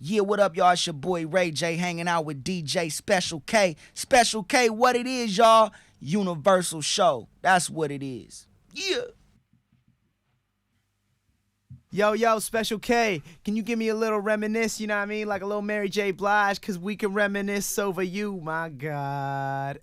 Yeah, what up, y'all? It's your boy Ray J hanging out with DJ Special K. Special K, what it is, y'all? Universal Show. That's what it is. Yeah. Yo, Special K, can you give me a little reminisce, you know what I mean? Like a little Mary J. Blige, because we can reminisce over you, my God.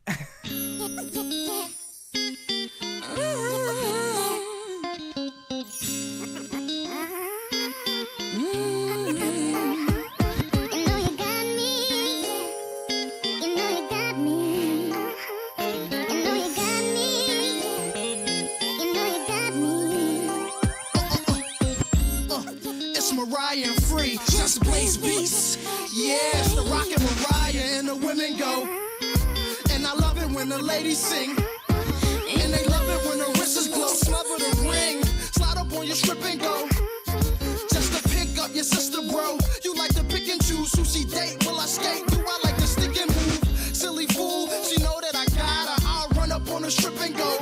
And free, just blaze beats. Yeah, it's the rockin' Mariah and the women go. And I love it when the ladies sing. And they love it when the wrists glow. Smother the ring, slide up on your strip and go. Just to pick up your sister, bro. You like to pick and choose who she date. Will I skate? Do I like to stick and move? Silly fool, she know that I got her. I'll run up on the strip and go.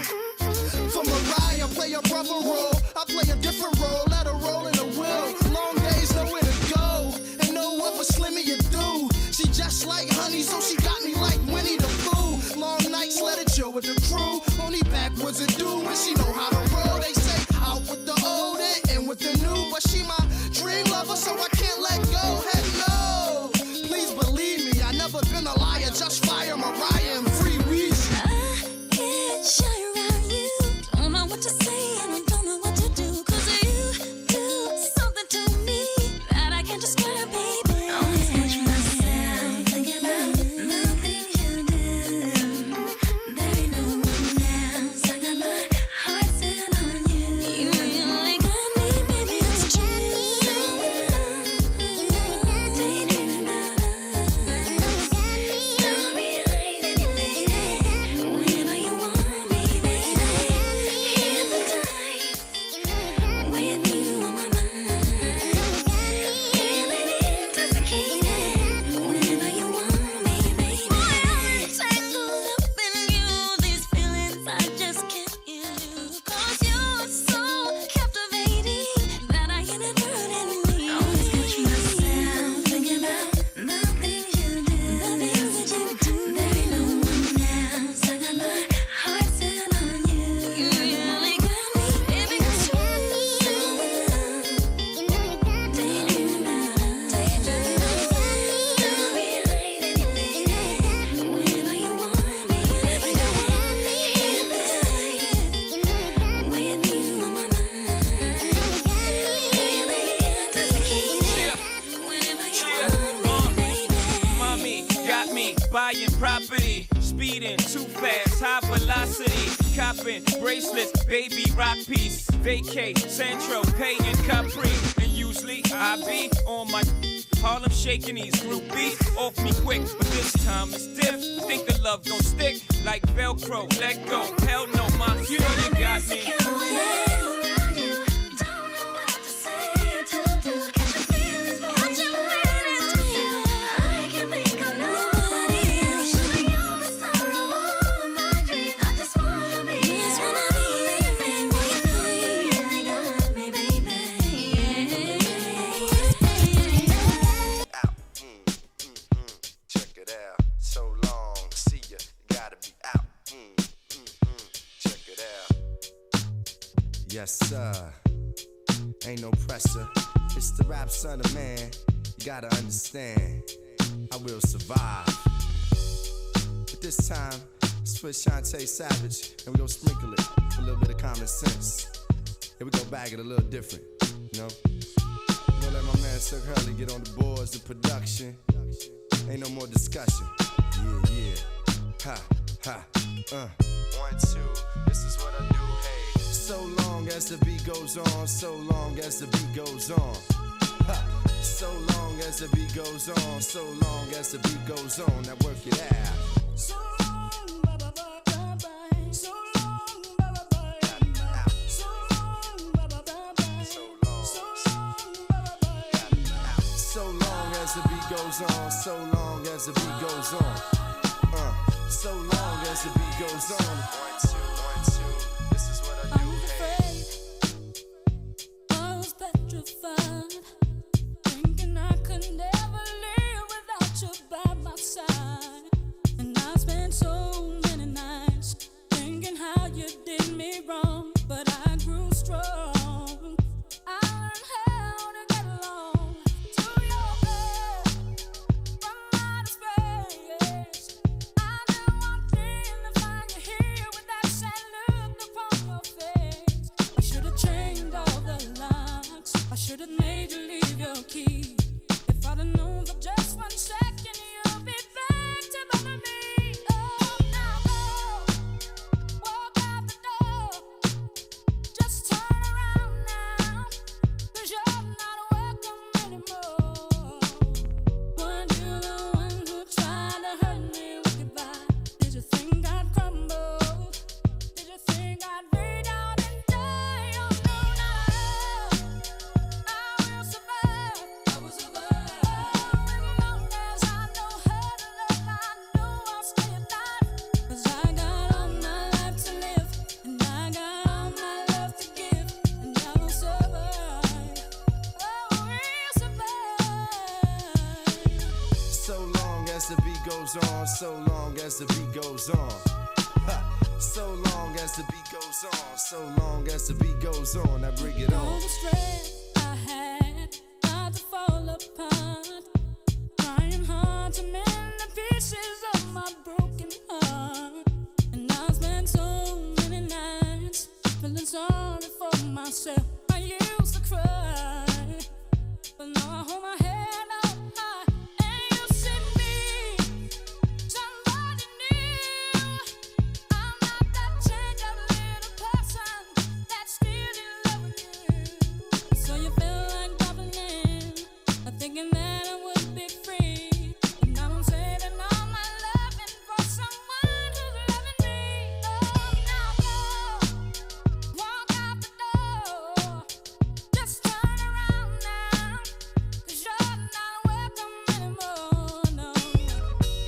For Mariah, play a brother role. I play a different role. Let her roll in the wheel. Long days, nowhere to go. And no other slimmer you do. She just like honey, so she got me like Winnie the Pooh. Long nights, let her chill with the crew. Only backwards it do, and she know how to roll. They say out with the old and with the new. But she my dream lover, so I can't let go. Heck no. Please believe me, I never been a liar. Just fire Mariah and free Weezy. I get shy around you. Don't know what to say and I don't know what to do. Cause you do something to me that I can't describe, baby. Always catch myself thinking about the things you do. There ain't no one else. I got my heart set on you. You really got me, baby. It's true. Daydreaming about us. Don't realize anything. Whenever you want me, baby. Hypnotized with you on my mind. Feeling intoxicated. Whenever you want me, baby. Tangled up in you. These feelings I just can't use. Cause you're so captivating that I inadvertently always catch myself thinking about the things you do. The things that you do. There ain't no one else. I got my heart set on you. You really got me, baby. It's true. Daydreaming about us. Don't realize anything. Whenever you want me, baby. Hypnotized with you on my mind. Feeling intoxicated. Whenever you want me, baby. Mommy got me buying property, speeding too fast, high velocity, copping bracelets, baby rock piece, vacate, Centro, pay and Capri, and usually I be on my Harlem shaking these groupies off me quick, but this time it's diff. Think the love don't stick like Velcro, let go, hell no, ma, you know you got me. Check it out. So long, see ya. Gotta be out. Check it out. Yes, sir. Ain't no pressure. It's the rap son of man. You gotta understand. I will survive. But this time, switch Shantae Savage, and we gon' sprinkle it with a little bit of common sense. Here we go back it a little different, you know? We gon' let my man Chuck Hurley get on the boards, the production. Ain't no more discussion. Yeah. Ha. 1, 2, this is what I do, hey. So long as the beat goes on, so long as the beat goes on. Ha. So long as the beat goes on, so long as the beat goes on. Now work it out. So long, bye-bye, so long, bye-bye, so long, bye-bye, so long as the beat goes on, so long as the beat goes on. So long as the beat goes on. 1, 2, 1. that made you leave your key? If I'd have known for just 1 second you'll be back to bother me. Oh, now go, walk out the door. Just turn around now, 'cause you're not welcome anymore. Weren't you the one who tried to hurt me with goodbye? Did you think I'd crumble? Did you think I'd break down and die? Oh no, no, I will survive. I will survive. Oh, as long as I know how to love, I know I'll stay alive. 'Cause I got all my life to live, and I got all my love to give, and I will survive. Oh, we'll survive. So long as the beat goes on, so long as the beat goes on. Ha. So long as the beat goes on, so long as the beat goes on, I bring it All on. the stress I had not to fall apart, trying hard to mend the pieces of my broken heart. And I spent so many nights feeling sorry for myself. I used to cry, but now I hold my head up high, and you see me, somebody new. I'm not that changed up little person that's still in love with you. So you feel like bubbling, thinking that I would be free. And now I'm saving all my loving for someone who's loving me. Oh, now go, walk out the door. Just turn around now, 'cause you're not welcome anymore. No,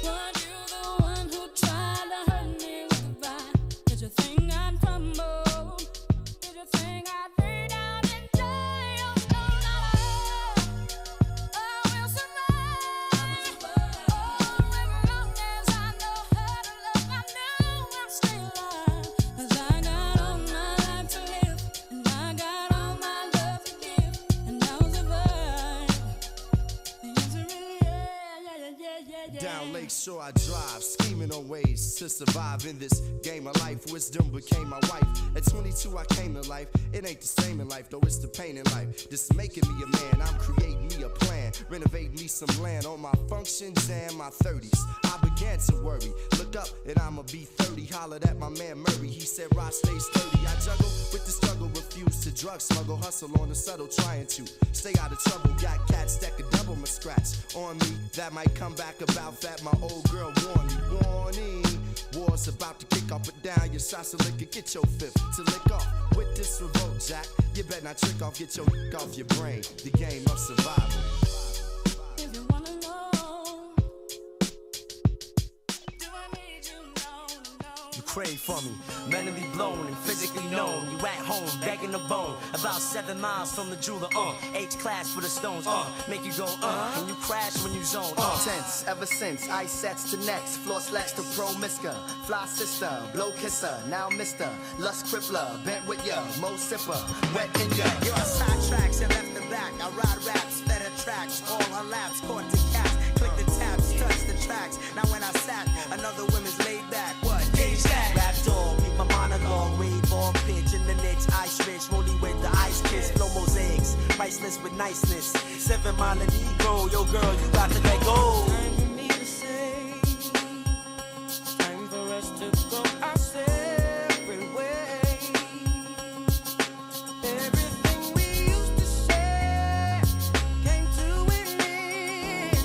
weren't you the one who tried to hurt me with goodbye? Did you think I'd crumble? Did you think I'd break down and die? Oh no, no, I will survive. Oh, as long as I know how to love, I know I'll stay alive. 'Cause I got all my life to live, and I got all my love to give, and I'll survive. The answer is yeah. Down Lakeshore I drive, scheming on ways to survive in this game of life. Wisdom became my wife. At 22 I came to life. It ain't the same in life, though it's the pain in life. This making me a man, I'm creating me a plan. Renovating me some land on my functions and my 30s. I began to worry, look up and I'ma be 30. Hollered at my man Murray, he said Rod stay sturdy. I juggle with the struggle, refuse to drug smuggle. Hustle on the subtle, trying to stay out of trouble. Got cats that could double my scratch on me. That might come back about that. My old girl warned me, warning. War's about to kick up and down. Your shots of liquor, get your fifth to lick off. With this revolt, Jack, you better not trick off. Get your off your brain. The game of survival. If you wanna know, do I need you? No. You crave for me, mentally blown and physically known. You at home, begging a bone. About 7 miles from the jeweler, H class for the stones, make you go, and you crash when you zone, Tense ever since, ice sets to next, floor slacks to pro-misker, fly sister, blow kisser, now mister, lust crippler, bent with ya, mo sipper, wet in ya. You're on side tracks and left and back. I ride raps, better tracks, all her laps, caught the cats, click the tabs, touch the tracks. Now when I sat, another women's laid back. What? Gauge that. Rap dog, beat my monologue, wave on pitch in the niche, ice rich, rolling with the ice kiss, flow mosaics, priceless with niceness. 7 Mile and Negro, yo girl, you got to let go. Time for me to say, time for us to go our separate ways. Everything we used to say came to an end.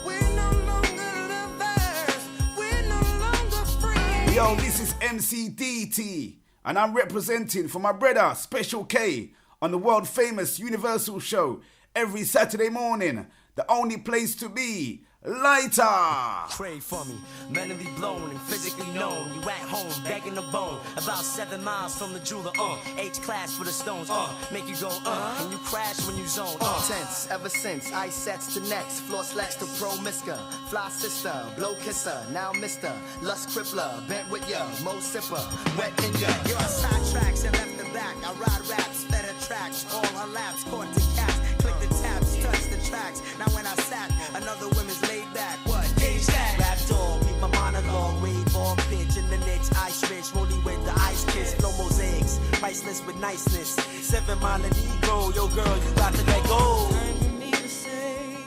We're no longer lovers, we're no longer friends. Yo, this is MCDT, and I'm representing for my brother Special K on the world famous Universal show every Saturday morning. The only place to be, Lighter. Crave for me, mentally blown and physically known. You at home, begging a bone. About 7 miles from the jeweler, H class for the stones, make you go, and you crash when you zone, Tense ever since, ice sets to next, floor slacks to pro-misker, fly sister, blow kisser, now mister, lust crippler, bent with ya, mo sipper, wet in ya. You're on side tracks and left and back. I ride raps, better tracks, all her laps, caught the cats, click the tabs, touch the tracks. Now when I sat, another women's laid back. What? Gauge that. Rap dog, beat my monologue, wave on pitch in the niche, ice rich, rolling with the ice kiss, flow mosaics, priceless priceless with niceness. 7 Mile and Negro, yo girl, you got to let go. Time for me to say,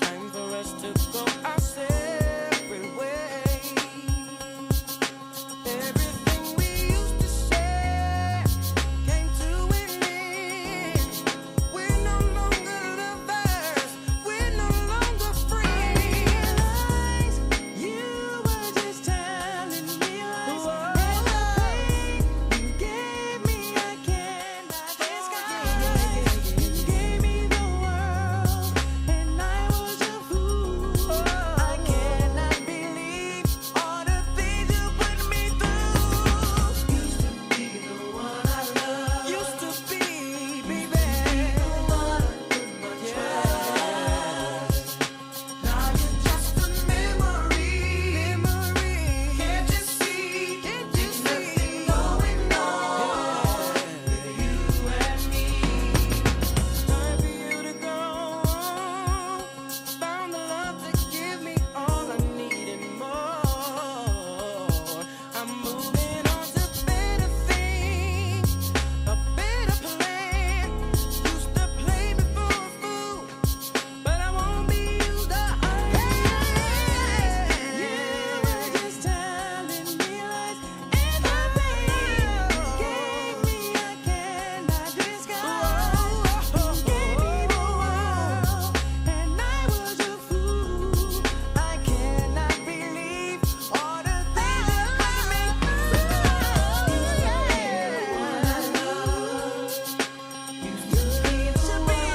time for us to go our separate ways. Everything we used to share came to an end. We're no longer lovers, we're no longer friends. You were just telling me lies, and the pain you gave me I cannot disguise. You gave me the world, and I was your fool. I cannot believe all the things you put me through. Used to be the one I love. Used to be, baby. Now you're just a memory. Can't you see? There's nothing going on with you and me. Time for you to go. Found the love to give me all I need and more. I'm moving on to better things, a better plan. Used to play me for a fool, but I won't be used again. You were just telling me lies, and the pain you gave me I cannot disguise. You gave me the world, and I was your fool. I cannot believe all the things you put me through. Used to be the one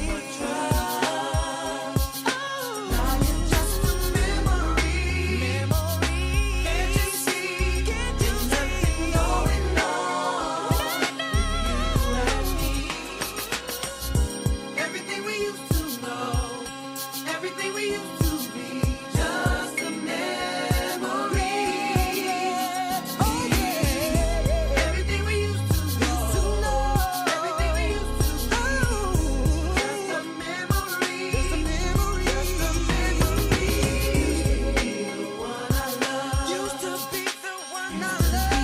for trust. Now you're just a memory. Can't you see? There's nothing going on with you and me. Everything we used to know, everything we used to be, just a memory. Everything we used to know, everything we used to be, just a memory. Just a memory. Used to be the one I love.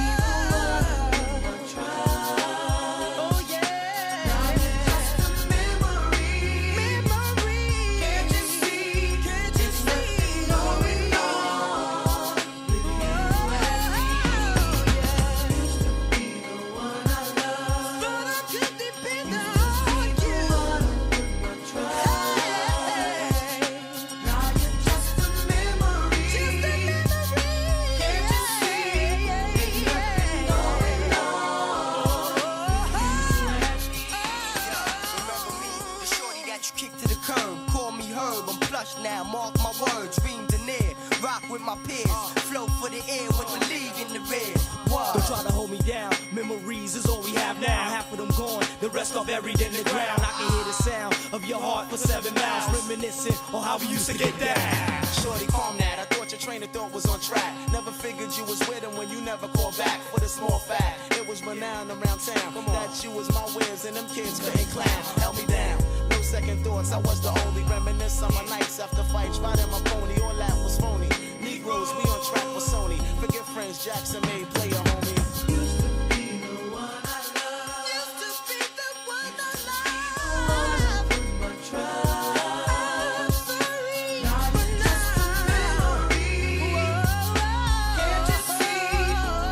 Oh yeah. Now you're just a memory. Can't you see? There's nothing going on with you and me. Used to be the one I love. Thought I could depend on you. Put my trust. Now you're just a memory. Can't you see? There's nothing going on with you and me. Remember me, the shorty that you kicked to the curb. Call me Herb, I'm plush now, mark my words. Dream to near, rock with my peers. Flow for the air with the league in the red. Don't try to hold me down. Memories is all we have now. Half of them gone, the rest are buried in the ground. I can hear the sound of your heart for 7 miles, reminiscing on how we used to get down. Shorty, calm that. I thought your train of thought was on track. Never figured you was with him when you never called back for the small fact. It was renowned around town that you was my whiz and them kids couldn't clown. Held me down. No second thoughts. I was the only reminisce on my nights after fights. Riding my pony, all that was phony. Negroes, we on track for Sony. Forget friends, Jackson made player, homie. Used to be the one I love. Used to be the one I love. Put my trust. Sorry, Now but you're just a memory. Can't you see?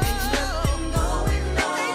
Ain't nothing going on.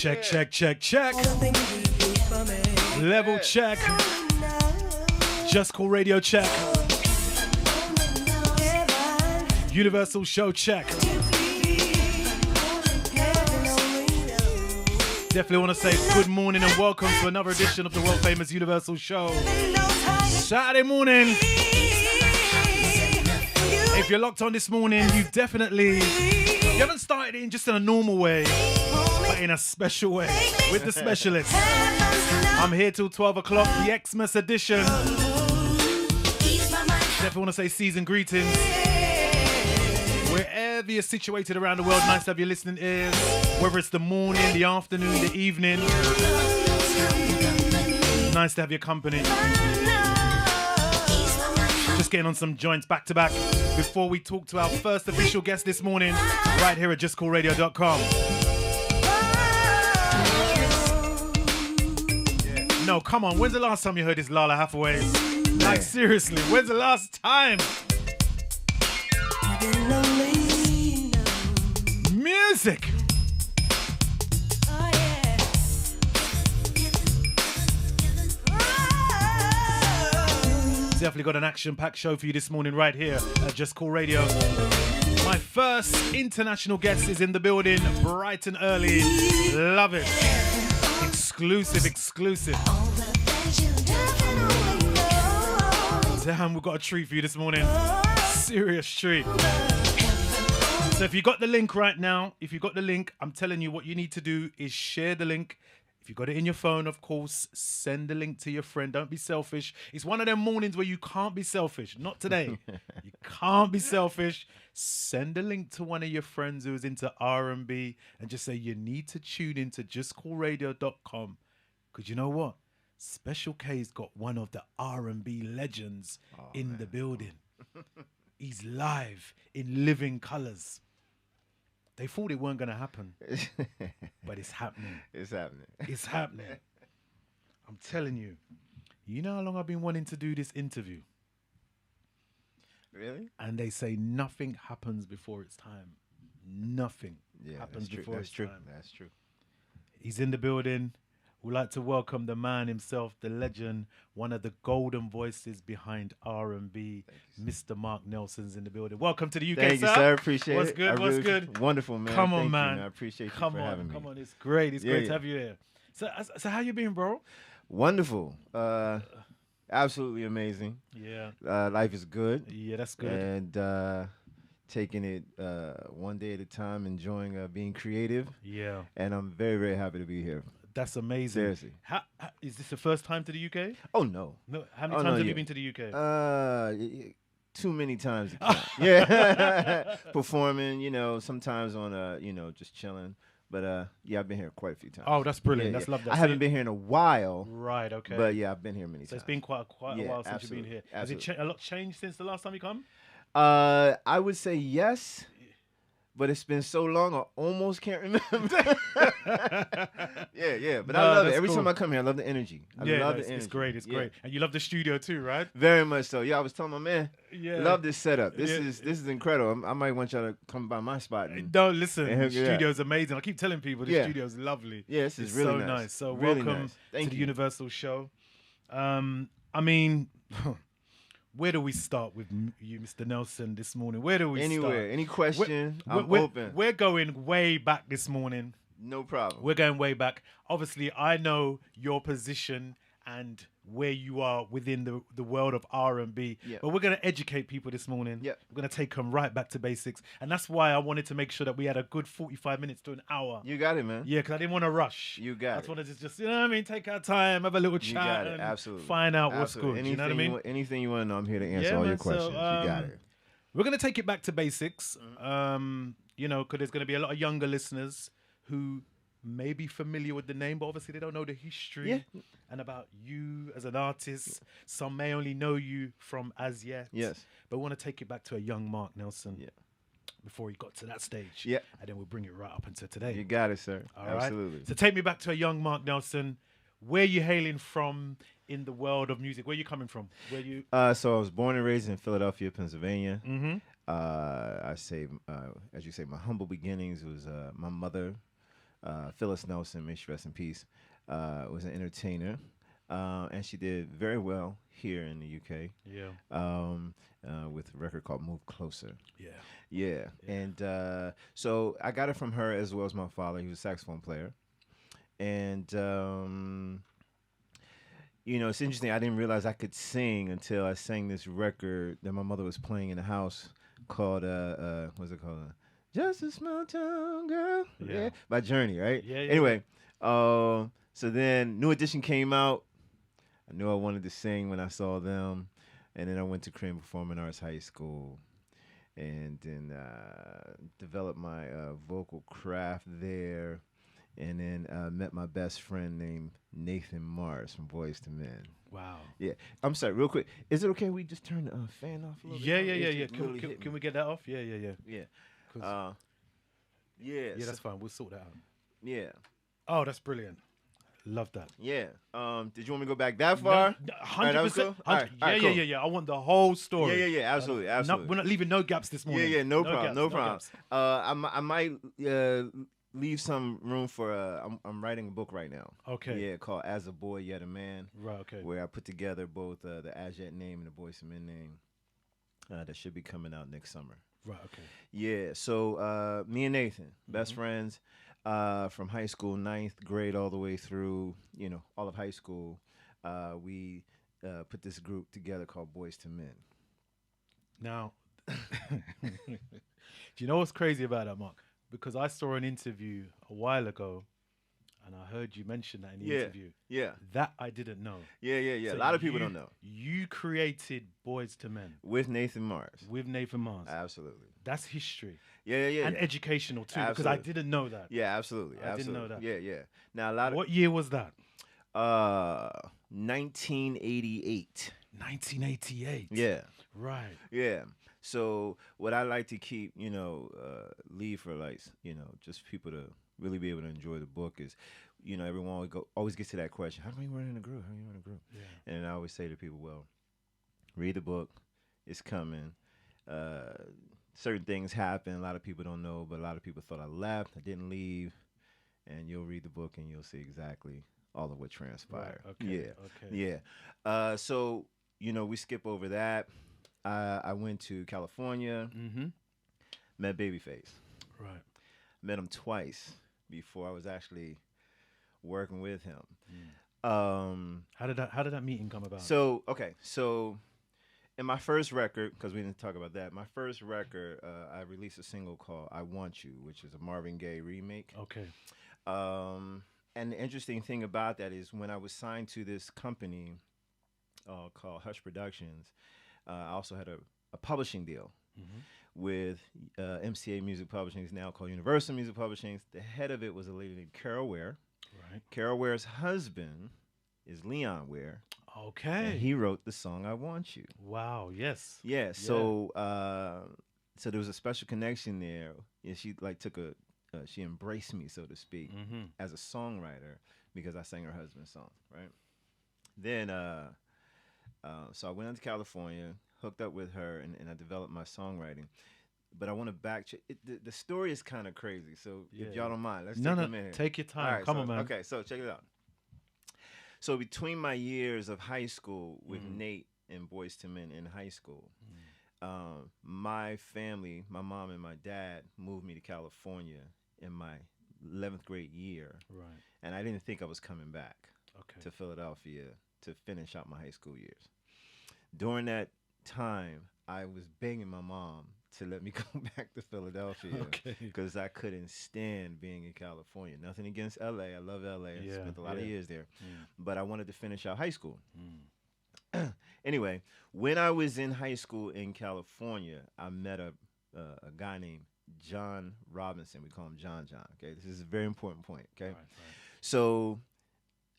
Check, check, check, check. Level check. Just Cool Radio check. Universal Show check. Definitely want to say good morning and welcome to another edition of the world famous Universal Show. Saturday morning. If you're locked on this morning, you haven't started it in just in a normal way, but in a special way with the specialist. I'm here till 12 o'clock, the Xmas edition. Definitely want to say season greetings. Wherever you're situated around the world, nice to have you listening ears. Whether it's the morning, the afternoon, the evening. Nice to have your company. Just getting on some joints back to back before we talk to our first official guest this morning, right here at JUSCOOLRADIO.com. Yeah. No, come on. When's the last time you heard this Lala Hathaway? Like, seriously, when's the last time? Music. Definitely got an action-packed show for you this morning right here at Just Cool Radio. My first international guest is in the building, bright and early. Love it. Exclusive. Damn, we've got a treat for you this morning. Serious treat. So if you got the link right now, I'm telling you what you need to do is share the link. If you got it in your phone, of course, send the link to your friend. Don't be selfish. It's one of them mornings where you can't be selfish. Not today. You can't be selfish. Send a link to one of your friends who is into R&B and just say you need to tune into JustCoolRadio.com. Because you know what? Special K's got one of the R&B legends in the building. He's live in living colors. They thought it weren't going to happen, but it's happening. It's happening. It's happening. I'm telling you. You know how long I've been wanting to do this interview? Really? And they say nothing happens before it's time. Nothing happens before it's time. That's true. He's in the building. We'd like to welcome the man himself, the legend, one of the golden voices behind R&B, Mr. Marc Nelson's in the building. Welcome to the UK, Thank you, sir. Appreciate it. What's good? What's good? Wonderful, man. Come on, Thank man. You, I appreciate you for having me. Come on. It's great. It's great to have you here. So how you been, bro? Wonderful. Absolutely amazing. Yeah. Life is good. Yeah, that's good. And taking it one day at a time, enjoying being creative. Yeah. And I'm very, very happy to be here. That's amazing. Seriously. Is this the first time to the UK? Oh, no. How many times have you been to the UK? Too many times. Yeah. Performing, sometimes on, just chilling. But, yeah, I've been here quite a few times. Oh, that's brilliant. Yeah, That's lovely. I haven't been here in a while. Right, okay. But, yeah, I've been here many times. So it's been quite a while since you've been here. Absolutely. Has it a lot changed since the last time you come? I would say yes. But it's been so long, I almost can't remember. Yeah. But I love it. Every time I come here, I love the energy. I love the energy. It's great. It's great. And you love the studio too, right? Very much so. Yeah, I was telling my man, love this setup. This is incredible. I might want y'all to come by my spot. No, listen, the studio's amazing. I keep telling people the studio's lovely. Yeah, this is really nice. So really welcome nice. to the Universal Show. I mean... Where do we start with you, Mr. Nelson, this morning? Where do we start? Anywhere. Any question, I'm open. We're going way back this morning. No problem. We're going way back. Obviously, I know your position and where you are within the world of R&B. Yep. But we're going to educate people this morning. Yep. We're going to take them right back to basics. And that's why I wanted to make sure that we had a good 45 minutes to an hour. You got it, man. Yeah, because I didn't want to rush. You got it. I just wanted to just, you know what I mean, take our time, have a little chat. You got it. And absolutely. find out what's good. You know what I mean? Anything you want to know, I'm here to answer all your questions. You got it. We're going to take it back to basics, because there's going to be a lot of younger listeners who may be familiar with the name, but obviously they don't know the history and about you as an artist. Some may only know you from As Yet. Yes. But we want to take it back to a young Marc Nelson before he got to that stage. Yeah. And then we'll bring it right up until today. You got it, sir. All right? Absolutely. So take me back to a young Marc Nelson. Where you hailing from in the world of music? Where you coming from? Where you? So I was born and raised in Philadelphia, Pennsylvania. Mm-hmm. I say, as you say, my humble beginnings was my mother Phyllis Nelson, may she rest in peace, was an entertainer. And she did very well here in the UK. Yeah. With a record called Move Closer. Yeah. Yeah. And so I got it from her as well as my father. He was a saxophone player. And, you know, it's interesting. I didn't realize I could sing until I sang this record that my mother was playing in the house called, what's it called? Just a Small Town Girl. Yeah. By Journey, right? Yeah. Anyway, so then New Edition came out. I knew I wanted to sing when I saw them. And then I went to Korean Performing Arts High School and then developed my vocal craft there. And then met my best friend named Nathan Mars from Boyz II Men. Wow. Yeah. I'm sorry, real quick. Is it okay we just turn the fan off a little Yeah. bit? Can we get that off? Yeah. Yeah. 'Cause- Yeah. Yeah, that's fine. We'll sort that out. Yeah. Oh, that's brilliant. Love that. Yeah. Did you want me to go back that far? 100%. All right, cool. Yeah. I want the whole story. Yeah. Absolutely. We're not leaving no gaps this morning. Yeah. No problem. gaps, No problem. gaps. I might leave some room for. I'm writing a book right now. Okay. Yeah, called As a Boy Yet a Man. Right. Okay. Where I put together both the As Yet name and the Boyz II Men name. That should be coming out next summer. Right. Okay. Yeah. So me and Nathan, best friends. From high school, 9th grade, all the way through, you know, all of high school, we put this group together called Boyz II Men. Now, do you know what's crazy about that, Mark? Because I saw an interview a while ago, and I heard you mention that in the interview. Yeah. That I didn't know. Yeah. So a lot of people don't know. You created Boyz II Men. With Nathan Mars. With Nathan Mars. Absolutely. That's history. Yeah. And educational, too, because I didn't know that. Yeah, absolutely. I didn't know that. Yeah. Now, a lot of... What year was that? 1988. 1988. Yeah. Right. Yeah. So what I like to keep, you know, leave for, like, you know, just people to really be able to enjoy the book is, you know, everyone always gets to that question, how do you run in a group? Yeah. And I always say to people, well, read the book. It's coming. Certain things happen. A lot of people don't know, but a lot of people thought I left. I didn't leave. And you'll read the book and you'll see exactly all of what transpired. Right. Okay. Yeah. So, you know, we skip over that. I went to California, met Babyface. Right. Met him twice before I was actually working with him. How did that meeting come about? So in my first record, because we didn't talk about that, my first record, I released a single called I Want You, which is a Marvin Gaye remake. Okay. And the interesting thing about that is when I was signed to this company called Hush Productions, I also had a publishing deal with MCA Music Publishing, is now called Universal Music Publishing. The head of it was a lady named Carol Ware. Right. Carol Ware's husband is Leon Ware. Okay. And he wrote the song I Want You. Wow, yes. Yeah, so so there was a special connection there. Yeah, she like she embraced me, so to speak, as a songwriter because I sang her husband's song, right? Then so I went out to California, hooked up with her, and I developed my songwriting. But I want to backtrack. The story is kind of crazy, so if y'all don't mind, let's take a minute. Take your time. All right, Come on, man. Okay, so check it out. So between my years of high school with Nate and Boyz II Men in high school, my family, my mom and my dad, moved me to California in my 11th grade year. Right. And I didn't think I was coming back to Philadelphia to finish out my high school years. During that time, I was begging my mom to let me go back to Philadelphia because I couldn't stand being in California. Nothing against LA. I love LA. I spent a lot of years there. But I wanted to finish out high school. Anyway, when I was in high school in California, I met a guy named John Robinson. We call him John. Okay, this is a very important point. Okay, right. So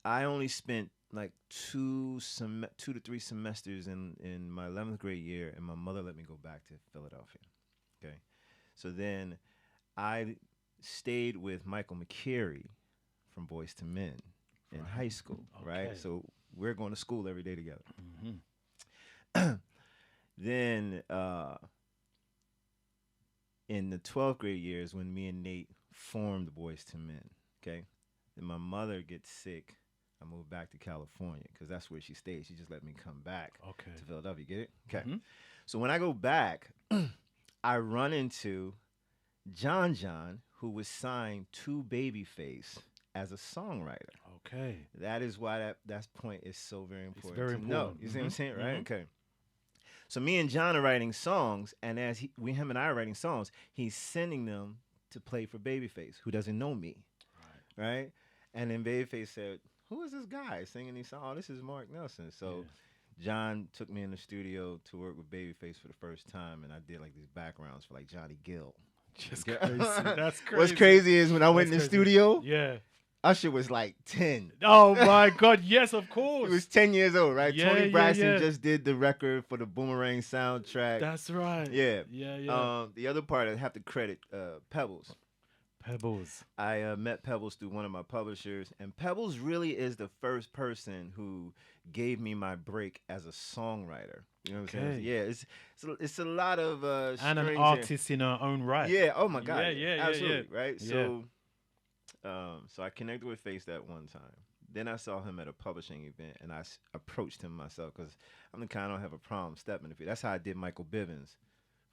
I only spent like 2 to 3 semesters in my 11th grade year, and my mother let me go back to Philadelphia. Okay, so then I stayed with Michael McCary from Boyz II Men in high school. Right, so we're going to school every day together. Then in the 12th grade years, when me and Nate formed Boyz II Men, Okay. Then my mother gets sick. I moved back to California because that's where she stayed. She just let me come back to Philadelphia. Get it? Okay. So when I go back, I run into John, who was signed to Babyface as a songwriter. Okay. That is why that point is so very important. It's very to know. important. You see what I'm saying, right? Okay. So me and John are writing songs, and as him and I are writing songs, he's sending them to play for Babyface, who doesn't know me, right? And then Babyface said, "Who is this guy singing these songs? Oh, this is Mark Nelson." So John took me in the studio to work with Babyface for the first time, and I did like these backgrounds for like Johnny Gill. Just crazy. That's crazy. What's crazy is when I went in the studio, Usher was like 10. Oh my God, yes, of course. He was 10 years old, right? Yeah, Tony Braxton yeah. just did the record for the Boomerang soundtrack. That's right. Yeah. Yeah. The other part I have to credit Pebbles. Pebbles. I met Pebbles through one of my publishers, and Pebbles really is the first person who gave me my break as a songwriter. You know what I'm saying? Yeah, it's a lot of and an strings artist in her own right. Yeah. Oh my God. Yeah. Absolutely. Right. Yeah. So I connected with Face that one time. Then I saw him at a publishing event, and I approached him myself because I'm the kind I don't have a problem stepping to. That's how I did Michael Bivins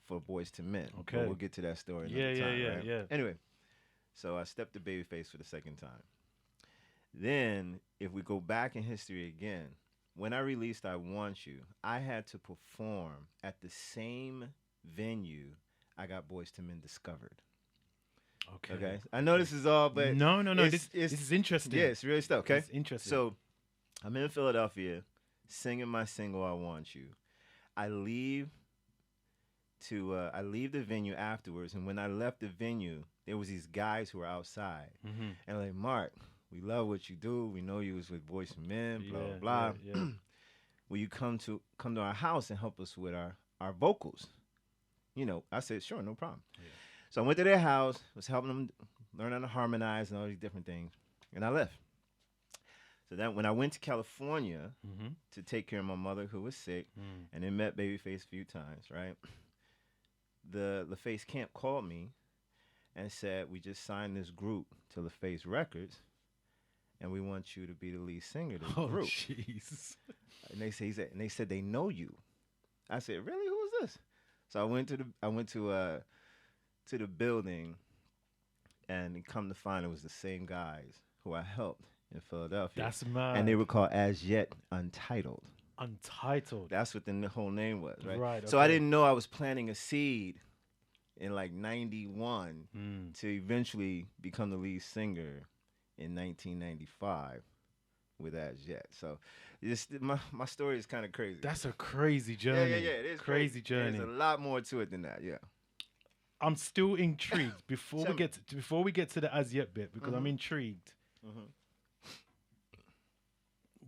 for Boyz II Men. Okay. But we'll get to that story another time. Yeah. Anyway, so I stepped to Babyface for the second time. Then, if we go back in history again, when I released I Want You, I had to perform at the same venue I got Boyz II Men discovered. Okay. I know this is all, but no. This is interesting. Yeah, it's really stuff. Okay. It's interesting. So I'm in Philadelphia singing my single I Want You. I leave the venue afterwards, and when I left the venue, there was these guys who were outside, and like, "Mark, we love what you do. We know you was with Boyz II Men, blah blah blah. Yeah. Will you come to our house and help us with our vocals?" You know, I said, "Sure, no problem." Yeah. So I went to their house, was helping them learn how to harmonize and all these different things, and I left. So then when I went to California to take care of my mother who was sick, and then met Babyface a few times, right? The LaFace camp called me and said, "We just signed this group to LaFace Records, and we want you to be the lead singer of this group." Jeez. And they said they know you. I said, "Really? Who is this?" So I went to the building, and come to find it was the same guys who I helped in Philadelphia. That's mad. And they were called As Yet Untitled. Untitled. That's what the whole name was, right? Right. So I didn't know I was planting a seed in like 91 to eventually become the lead singer in 1995 with As Yet. So my story is kind of crazy. That's a crazy journey. Yeah, it is crazy journey. There's a lot more to it than that, yeah. I'm still intrigued before we get to the As Yet bit, because I'm intrigued.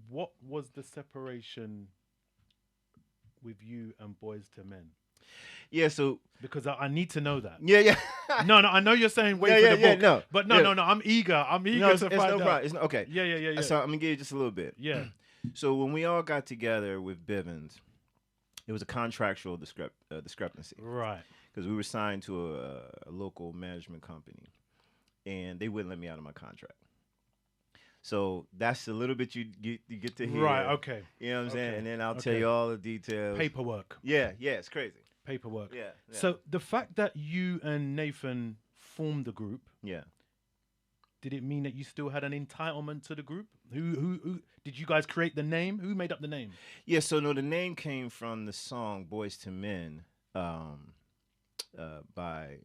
What was the separation with you and Boyz II Men? Yeah, so because I need to know that. Yeah. No, I know you're saying wait for the book. No, but no. I'm eager. To find out. It's okay. Yeah. So I'm gonna give you just a little bit. Yeah. So when we all got together with Bivins, it was a contractual discrepancy. Right. Because we were signed to a local management company, and they wouldn't let me out of my contract. So that's a little bit you get to hear. Right, okay. You know what I'm saying? And then I'll tell you all the details. Paperwork. Yeah, it's crazy. Paperwork. Yeah. So the fact that you and Nathan formed the group, did it mean that you still had an entitlement to the group? Who did you guys create the name? Who made up the name? Yeah, so no, the name came from the song Boyz II Men. By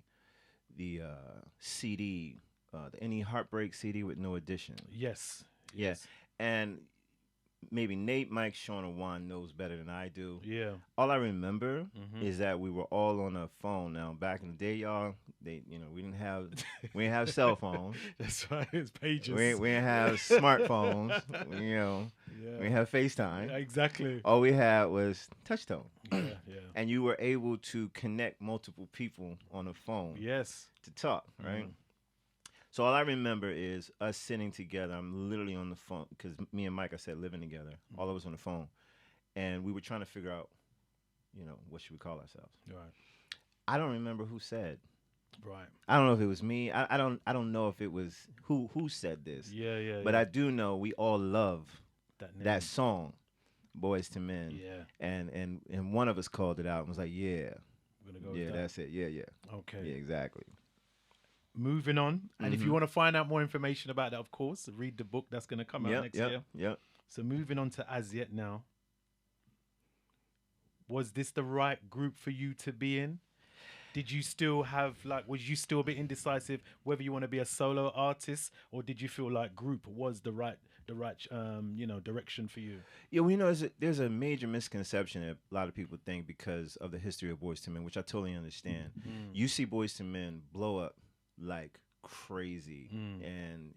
the CD, the Any Heartbreak CD with No Addition. Yes. And maybe Nate, Mike, Sean, or Juan knows better than I do. Yeah. All I remember is that we were all on a phone. Now, back in the day, y'all, we didn't have cell phones. That's right. It's pages. We didn't have smartphones. We didn't have FaceTime. Yeah, exactly. All we had was touch tone. Yeah. And you were able to connect multiple people on the phone. Yes. To talk, right? So all I remember is us sitting together. I'm literally on the phone because me and Mike, I said, living together. All of us on the phone. And we were trying to figure out, what should we call ourselves? Right. I don't remember who said Right. I don't know if it was me. I don't know if it was who said this. Yeah. But I do know we all love That name. that song, Boys to Men. Yeah. And one of us called it out and was like, yeah. We're gonna go Yeah, with that. that's it. Yeah. Okay. Yeah, exactly. Moving on. And if you want to find out more information about that, of course, read the book that's going to come out next year. Yep. So moving on to As Yet Now. Was this the right group for you to be in? Did you still have, like, was you still a bit indecisive whether you want to be a solo artist, or did you feel like group was the right direction for you? Yeah, well, there's a major misconception that a lot of people think because of the history of Boyz II Men, which I totally understand. You see Boyz II Men blow up like crazy, and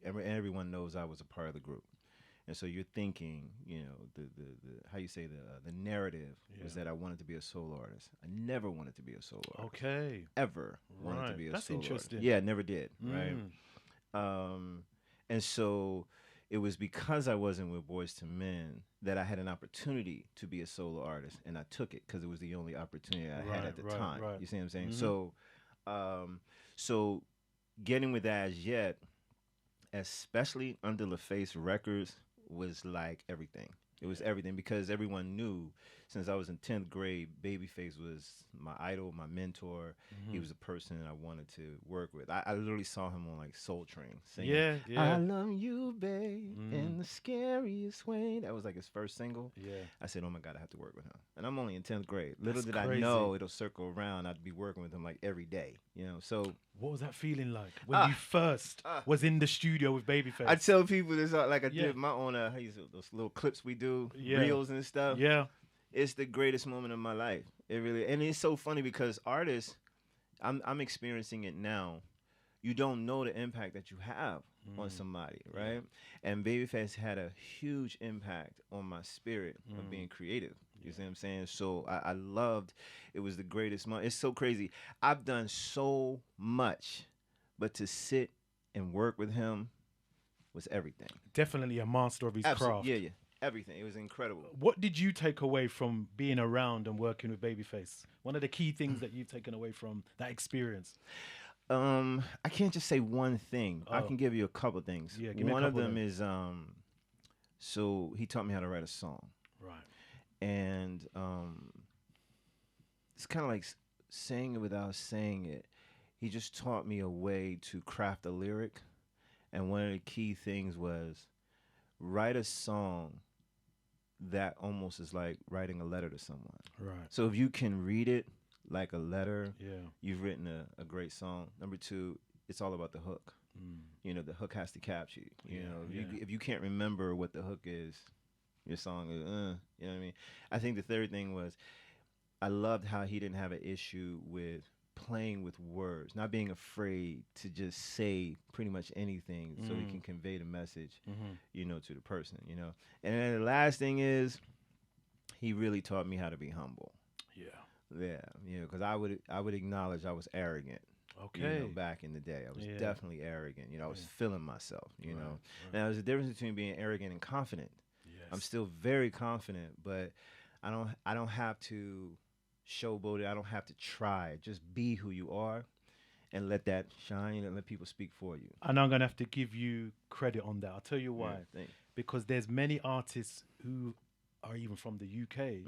everyone knows I was a part of the group. And so you're thinking, the how you say the narrative was that I wanted to be a solo artist. I never wanted to be a solo artist. Okay. Ever wanted to be a That's solo interesting. artist. Yeah, never did. Right. And so it was because I wasn't with Boyz II Men that I had an opportunity to be a solo artist, and I took it because it was the only opportunity I had at the time. Right. You see what I'm saying? So, so getting with As Yet, especially under LaFace Records, was like everything. It was everything because everyone knew since I was in 10th grade, Babyface was my idol, my mentor. He was the person I wanted to work with. I literally saw him on like Soul Train singing, Yeah. I love you, babe, in the scariest way. That was like his first single. Yeah. I said, oh my God, I have to work with him. And I'm only in 10th grade. Little That's did crazy. I know it'll circle around. I'd be working with him like every day, So What was that feeling like when you first was in the studio with Babyface? I tell people this like I did my own those little clips we do, reels and stuff. Yeah. It's the greatest moment of my life. It really, and it's so funny because artists, I'm experiencing it now. You don't know the impact that you have on somebody, right? And Babyface had a huge impact on my spirit of being creative. You see what I'm saying? So I loved, it was the greatest moment. It's so crazy. I've done so much, but to sit and work with him was everything. Definitely a master of his craft. Yeah. Everything. It was incredible. What did you take away from being around and working with Babyface? One of the key things that you've taken away from that experience? I can't just say one thing. I can give you a couple things. Yeah, give me one a of couple them then. is so he taught me how to write a song. Right. And it's kind of like saying it without saying it. He just taught me a way to craft a lyric. And one of the key things was write a song that almost is like writing a letter to someone. Right. So if you can read it like a letter, Yeah. you've written a great song. Number two, it's all about the hook. The hook has to capture you. If you can't remember what the hook is, your song is, you know what I mean? I think the third thing was I loved how he didn't have an issue with playing with words, not being afraid to just say pretty much anything so he can convey the message, to the person, And then the last thing is he really taught me how to be humble. Yeah, because I would acknowledge I was arrogant. Okay. Back in the day, I was definitely arrogant. I was feeling myself. Now there's a difference between being arrogant and confident. Yes. I'm still very confident, but I don't have to showboat it. I don't have to try. Just be who you are, and let that shine, and let people speak for you. And I'm gonna have to give you credit on that. I'll tell you why. Yeah, thanks. Because there's many artists who are even from the UK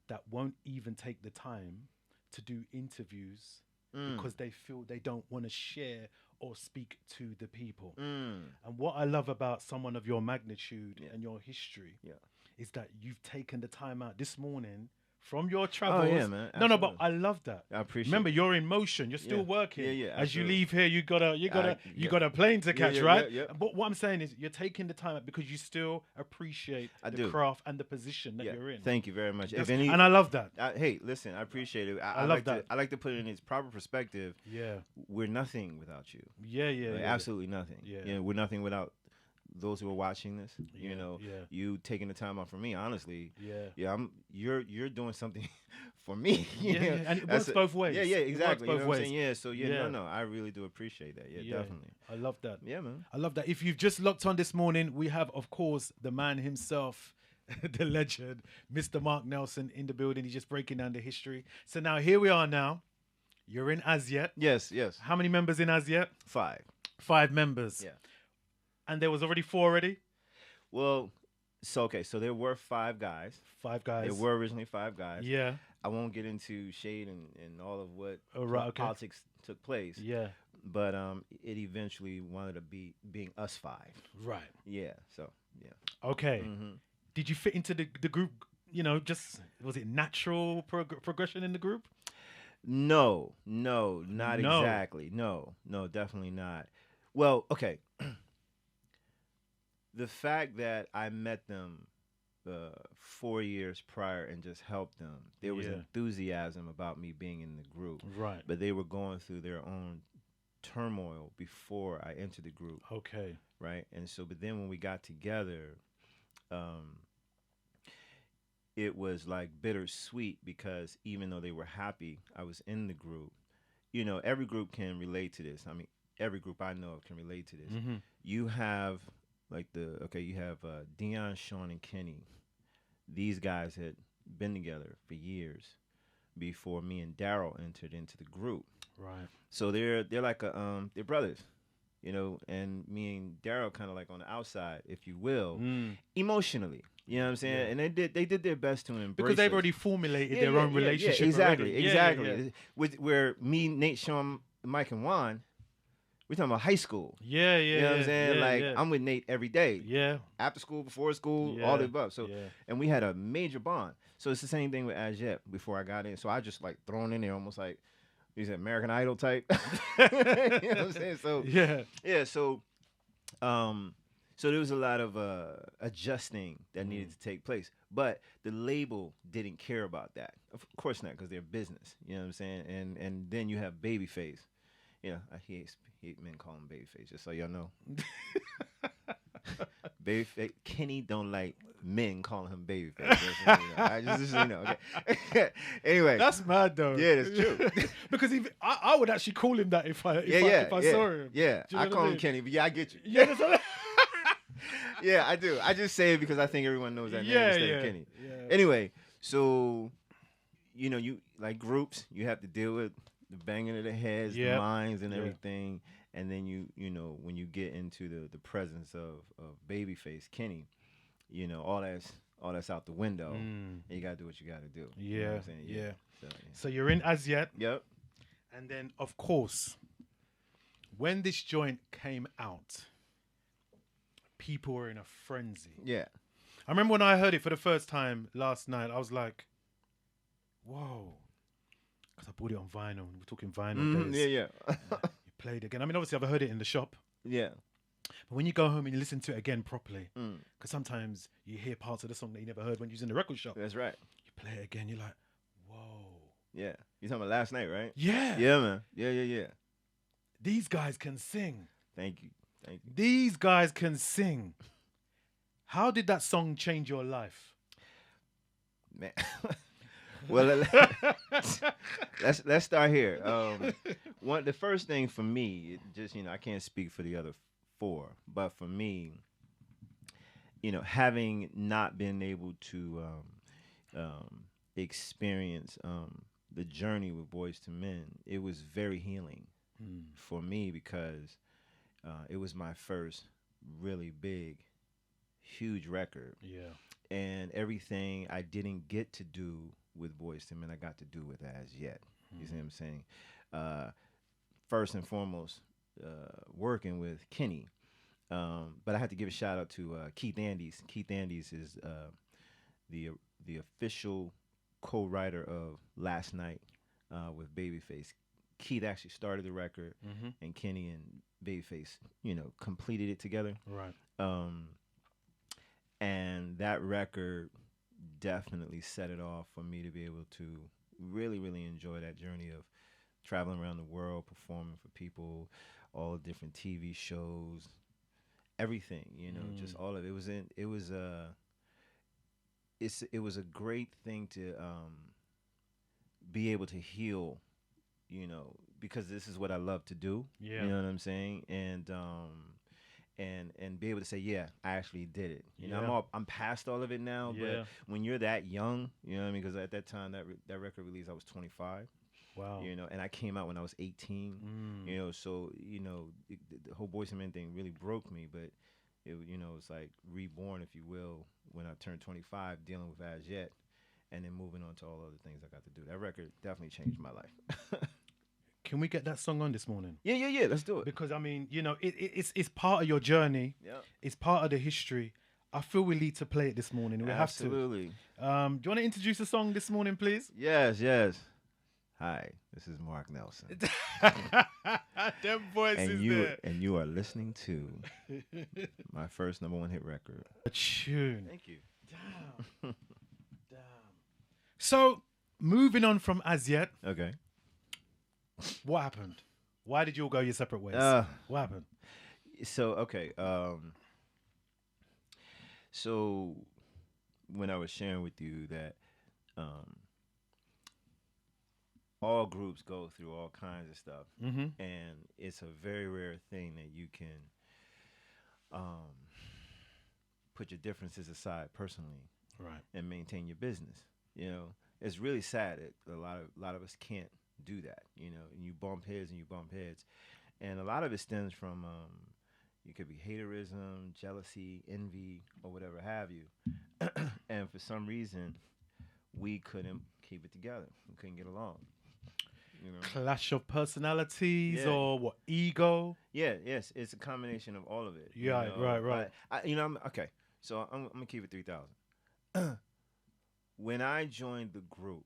that won't even take the time to do interviews because they feel they don't want to share or speak to the people. And what I love about someone of your magnitude and your history is that you've taken the time out this morning from your travels. Oh, yeah, man. No, but I love that. I appreciate Remember, it. you're in motion. You're still working. Yeah, As you absolutely. leave here, you got a plane to catch, yeah, right? yeah. But what I'm saying is, you're taking the time out because you still appreciate the do. craft and the position that you're in. Thank you very much. And I love that. Hey, listen, I appreciate it. I love like that. I like to put it in its proper perspective. Yeah. We're nothing without you. Yeah. Absolutely nothing. Yeah. We're nothing without those who are watching this. Yeah, You taking the time out for me, honestly. Yeah. You're doing something for me. Yeah, and it works both ways. Yeah, It exactly. works both You know what I'm ways. saying? Yeah, so Yeah. no, I really do appreciate that. Yeah, definitely. I love that. Yeah, man. I love that. If you've just locked on this morning, we have, of course, the man himself, the legend, Mr. Mark Nelson in the building. He's just breaking down the history. So now here we are now. You're in As Yet. Yes, yes. How many members in As Yet? 5. 5 members. Yeah. And there was already 4 already? Well, so there were 5 guys. 5 guys. There were originally 5 guys. Yeah. I won't get into shade and all of what Right, okay. politics took place. Yeah. But it eventually wound up being us 5. Right. Yeah. So yeah. Okay. Mm-hmm. Did you fit into the group? Just was it natural progression in the group? No, not No. exactly. No, definitely not. Well, okay. The fact that I met them 4 years prior and just helped them, there was enthusiasm about me being in the group. Right. But they were going through their own turmoil before I entered the group. Okay. Right. And so, but then when we got together, it was like bittersweet because even though they were happy I was in the group, every group can relate to this. I mean, every group I know of can relate to this. Mm-hmm. You have you have Dion, Sean, and Kenny. These guys had been together for years before me and Daryl entered into the group. Right. So they're like they're brothers, and me and Daryl kind of like on the outside, if you will, emotionally. You know what I'm saying? Yeah. And they did their best to embrace Because they've us. already formulated their own relationship. Exactly, already. exactly. Yeah. With where me, Nate, Sean, Mike, and Juan, we're talking about high school. Yeah. You know what I'm saying? Yeah. I'm with Nate every day. Yeah. After school, before school, Yeah. all the above. So, Yeah. and we had a major bond. So it's the same thing with As Yet before I got in. So I just like thrown in there almost like he's an American Idol type. You know what I'm saying? So yeah. So there was a lot of adjusting that needed to take place, but the label didn't care about that. Of course not, because they're business. You know what I'm saying? And then you have Babyface. I hate men calling him Babyface, just so y'all know. Babyface. Kenny don't like men calling him Babyface. I just so you know. Okay. Anyway, That's mad though. Yeah, that's true. Because I would actually call him that if I saw him. Yeah, Do you know I what call him mean? Kenny, but yeah, I get you. Yeah, that's what Yeah, I do. I just say it because I think everyone knows that name instead of Kenny. Yeah. Anyway, so you like groups, you have to deal with the banging of the heads, the minds, and everything. And then you when you get into the presence of Babyface Kenny, all that's out the window. And you gotta do what you gotta do. You know what I'm saying? Yeah. So, So you're in As Yet. Yep. And then of course, when this joint came out, people were in a frenzy. Yeah. I remember when I heard it for the first time last night, I was like, whoa. Because I bought it on vinyl. We're talking vinyl days. Yeah. You played again. I mean, obviously, I've heard it in the shop. Yeah. But when you go home and you listen to it again properly, because sometimes you hear parts of the song that you never heard when you was in the record shop. That's right. You play it again, you're like, whoa. Yeah. You talking about last night, right? Yeah. Yeah, man. Yeah. These guys can sing. Thank you. These guys can sing. How did that song change your life? Man. Well, let's start here. The first thing for me, it just I can't speak for the other 4, but for me, having not been able to experience the journey with Boyz II Men, it was very healing for me because it was my first really big, huge record. Yeah. And everything I didn't get to do with Boyz II Men, I got to do with As Yet. You see what I'm saying? First and foremost, working with Kenny. But I have to give a shout out to Keith Andes. Keith Andes is the official co-writer of Last Night with Babyface. Keith actually started the record, and Kenny and Babyface, completed it together. Right. And that record definitely set it off for me to be able to really, really enjoy that journey of traveling around the world, performing for people, all the different TV shows, everything, just all of it. It was a great thing to be able to heal, because this is what I love to do. Yeah. You know what I'm saying? And be able to say, yeah, I actually did it. I'm past all of it now. Yeah. But when you're that young, you know what I mean? Because at that time, that record release, I was 25. Wow. You know, and I came out when I was 18. You know, so the whole Boyz II Men thing really broke me, but it's like reborn, if you will, when I turned 25, dealing with As Yet, and then moving on to all other things I got to do. That record definitely changed my life. Can we get that song on this morning? Yeah. Let's do it. Because I mean, it's part of your journey. Yeah. It's part of the history. I feel we need to play it this morning. We Absolutely. have to. Do you want to introduce the song this morning, please? Yes. Hi, this is Mark Nelson. Them voices there. And you are listening to my first #1 hit record. A tune. Thank you. Damn. So, moving on from As Yet, Okay. what happened? Why did you all go your separate ways? What happened? So, okay. So when I was sharing with you that all groups go through all kinds of stuff, and it's a very rare thing that you can put your differences aside personally, right, and maintain your business. You know, it's really sad that a lot of us can't do that. You know, and you bump heads, and a lot of it stems from it could be haterism, jealousy, envy, or whatever have you. And for some reason, we couldn't keep it together. We couldn't get along. You know? Clash of personalities, Yeah. or what? Ego? Yes, it's a combination of all of it. Yeah, you know? right. I'm okay. So I'm gonna keep it 3,000. When I joined the group,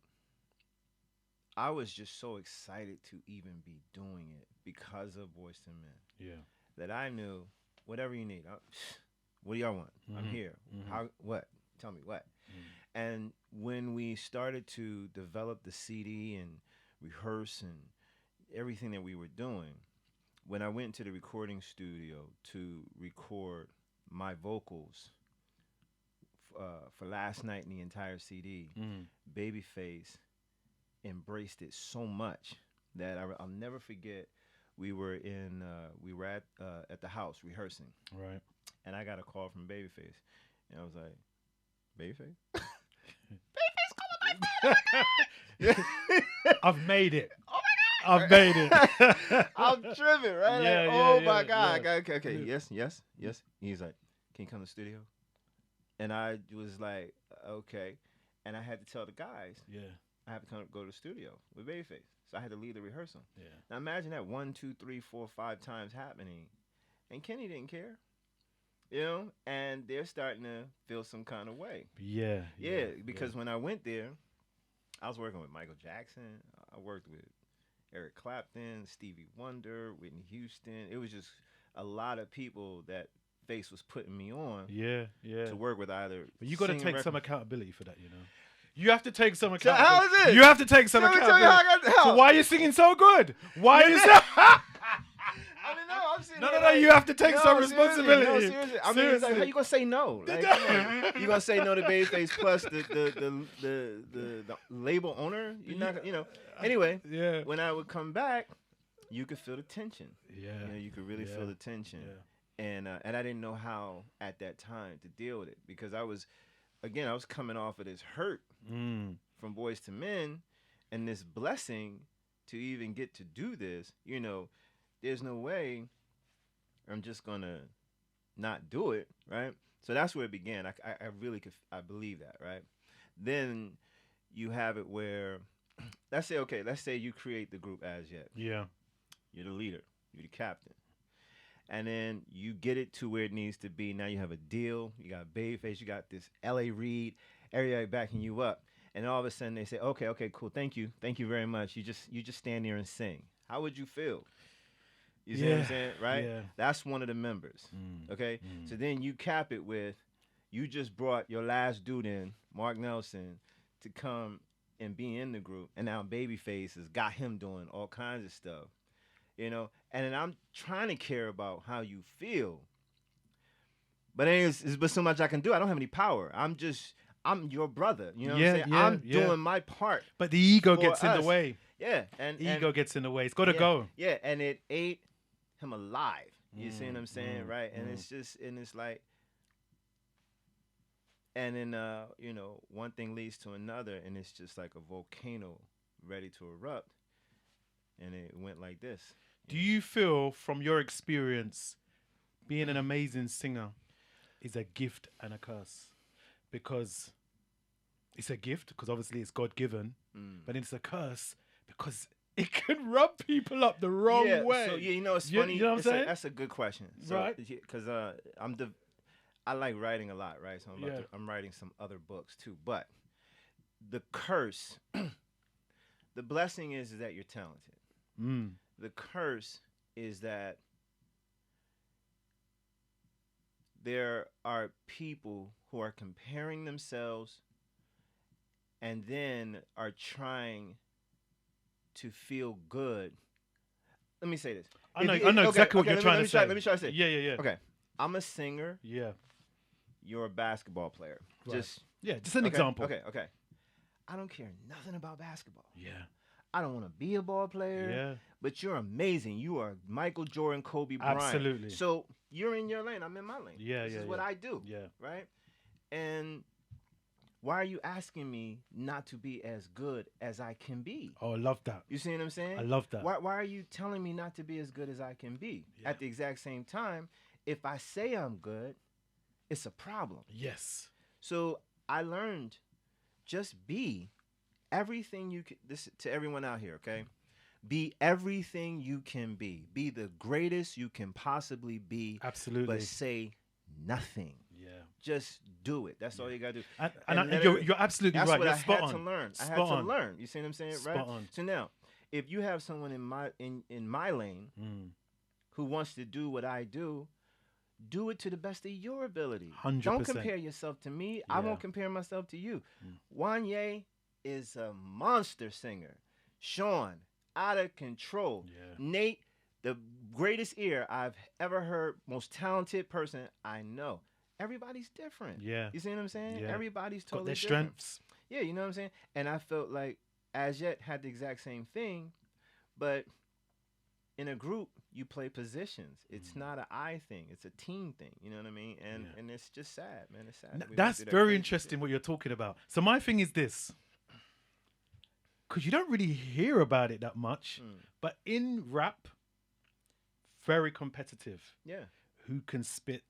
I was just so excited to even be doing it because of Boyz II Men. Yeah. That I knew, whatever you need, what do y'all want? I'm here. How? What? Tell me what. And when we started to develop the CD and rehearse and everything that we were doing, when I went to the recording studio to record my vocals for Last Night and the entire CD, Babyface embraced it so much that I'll never forget. We were at the house rehearsing, right? And I got a call from Babyface, and I was like, "Babyface, Babyface, call my phone." I've made it. Oh my God! I've made it. I'm tripping, right? Yeah, like, yeah, oh yeah, my God! yeah. Okay. Yes. He's like, "Can you come to the studio?" And I was like, "Okay," and I had to tell the guys, Yeah. I have to go to the studio with Babyface. So I had to leave the rehearsal. Yeah. Now imagine that 1, 2, 3, 4, 5 times happening, and Kenny didn't care, you know. And they're starting to feel some kind of way. Yeah. Because when I went there, I was working with Michael Jackson. I worked with Eric Clapton, Stevie Wonder, Whitney Houston. It was just a lot of people that Face was putting me on. Yeah. To work with either. But you got to take record- some accountability for that, you know. You have to take some accountability. How is it? You have to take some Let me tell you accountability. how I got So why are you singing so good? Why are you so... I mean, no, I'm saying. No, you have to take some responsibility. No, seriously. I mean, it's like, how you gonna say no? Like, come on. You gonna say no to Babyface plus the label owner? You're not, you know. Anyway, Yeah. when I would come back, you could feel the tension. Yeah. You know, you could really feel the tension. Yeah. And I didn't know how at that time to deal with it because I was coming off of this hurt from Boyz II Men, and this blessing to even get to do this. You know, there's no way I'm just gonna not do it, right? So that's where it began. I really could, I believe that, right? Then you have it where, let's say you create the group As Yet. Yeah. You're the leader. You're the captain. And then you get it to where it needs to be. Now you have a deal. You got Babyface. You got this L.A. Reid. Everybody backing you up. And all of a sudden they say, okay, cool. Thank you very much. You just stand there and sing. How would you feel? You see what I'm saying, right? Yeah. That's one of the members. Okay. So then you cap it with, you just brought your last dude in, Mark Nelson, to come and be in the group, and now Babyface has got him doing all kinds of stuff. You know, and then I'm trying to care about how you feel. But it's but so much I can do. I don't have any power. I'm your brother. You know what I'm saying? I'm doing my part. But the ego gets in us. the way. Yeah. And Ego gets in the way. It's got to go. Yeah, and it ate him alive. You see what I'm saying? Right? And it's like, and then, you know, one thing leads to another, and it's just like a volcano ready to erupt. and it went like this. Do you feel, from your experience, being an amazing singer is a gift and a curse? Because it's a gift, because obviously it's God given, but it's a curse because it can rub people up the wrong way. So you know, it's You- funny. you know what I'm saying? That's a good question. So, Right. Because I like writing a lot, right? So I'm writing some other books too. But the curse, the blessing is that you're talented. The curse is that there are people who are comparing themselves and then are trying to feel good. Let me say this. I know exactly what you're trying to say. Let me try to say. Yeah. Okay, I'm a singer. Yeah. You're a basketball player. Right. Just an example. Okay. I don't care nothing about basketball. Yeah. I don't want to be a ball player. Yeah. But you're amazing. You are Michael Jordan, Kobe Bryant. Absolutely. So you're in your lane. I'm in my lane. This is what I do. Yeah. Right? And why are you asking me not to be as good as I can be? Oh, I love that. You see what I'm saying? I love that. Why are you telling me not to be as good as I can be? At the exact same time, if I say I'm good, it's a problem. Yes. So I learned just be everything you can. This to everyone out here, okay? Be everything you can be. Be the greatest you can possibly be. Absolutely. But say nothing. Yeah. Just do it. That's all you gotta do. And you're absolutely that's right. what You're I spot had on. to learn. I had Spot to on. learn. You see what I'm saying, Spot right? on. So now, if you have someone in my lane who wants to do what I do it to the best of your ability. 100%. Don't compare yourself to me. I won't compare myself to you. Wanye is a monster singer. Sean, out of control. Yeah. Nate, the greatest ear I've ever heard, most talented person I know. Everybody's different. Yeah. You see what I'm saying? Yeah. Everybody's Got totally their different. strengths. Yeah, you know what I'm saying? And I felt like As Yet had the exact same thing, but in a group, you play positions. It's not an I thing. It's a team thing. You know what I mean? And it's just sad, man. It's sad. That's very interesting what you're talking about. So my thing is this. Because you don't really hear about it that much, but in rap, very competitive. Yeah. Who can spit?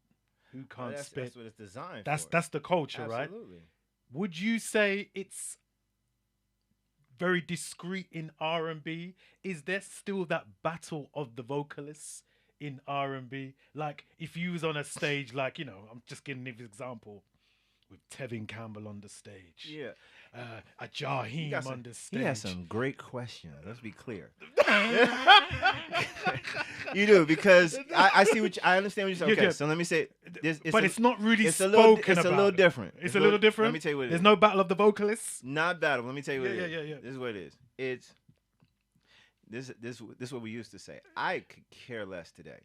Who can't spit? That's what it's designed That's for. that's the culture, right? Absolutely. Would you say it's very discreet in R&B? Is there still that battle of the vocalists in R&B? Like if you was on a stage, like, you know, I'm just giving an example with Tevin Campbell on the stage. Yeah. A Jaheim on the stage. He has some great questions. Let's be clear. You do, because I see what I understand what you're saying. Okay, so let me say, it's not really it's spoken It's about. a little different. It's a little different. Let me tell you what it is. There's no battle of the vocalists. Not battle. Let me tell you what it is. Yeah. This is what it is. It's this is what we used to say. I could care less today.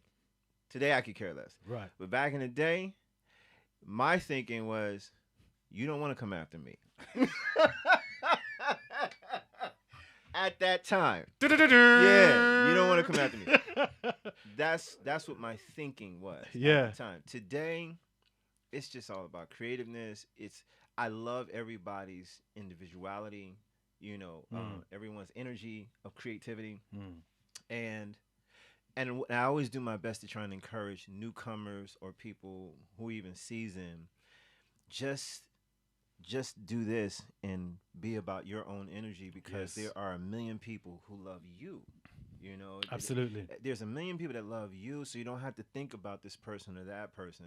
Today I could care less. Right. But back in the day, my thinking was, you don't want to come after me. At that time. Yeah, you don't want to come after me. That's what my thinking was at the time. Today, it's just all about creativeness. I love everybody's individuality, you know, everyone's energy of creativity. And I always do my best to try and encourage newcomers or people who even seasoned, just do this and be about your own energy, because there are a million people who love you. You know, absolutely. There's a million people that love you, so you don't have to think about this person or that person.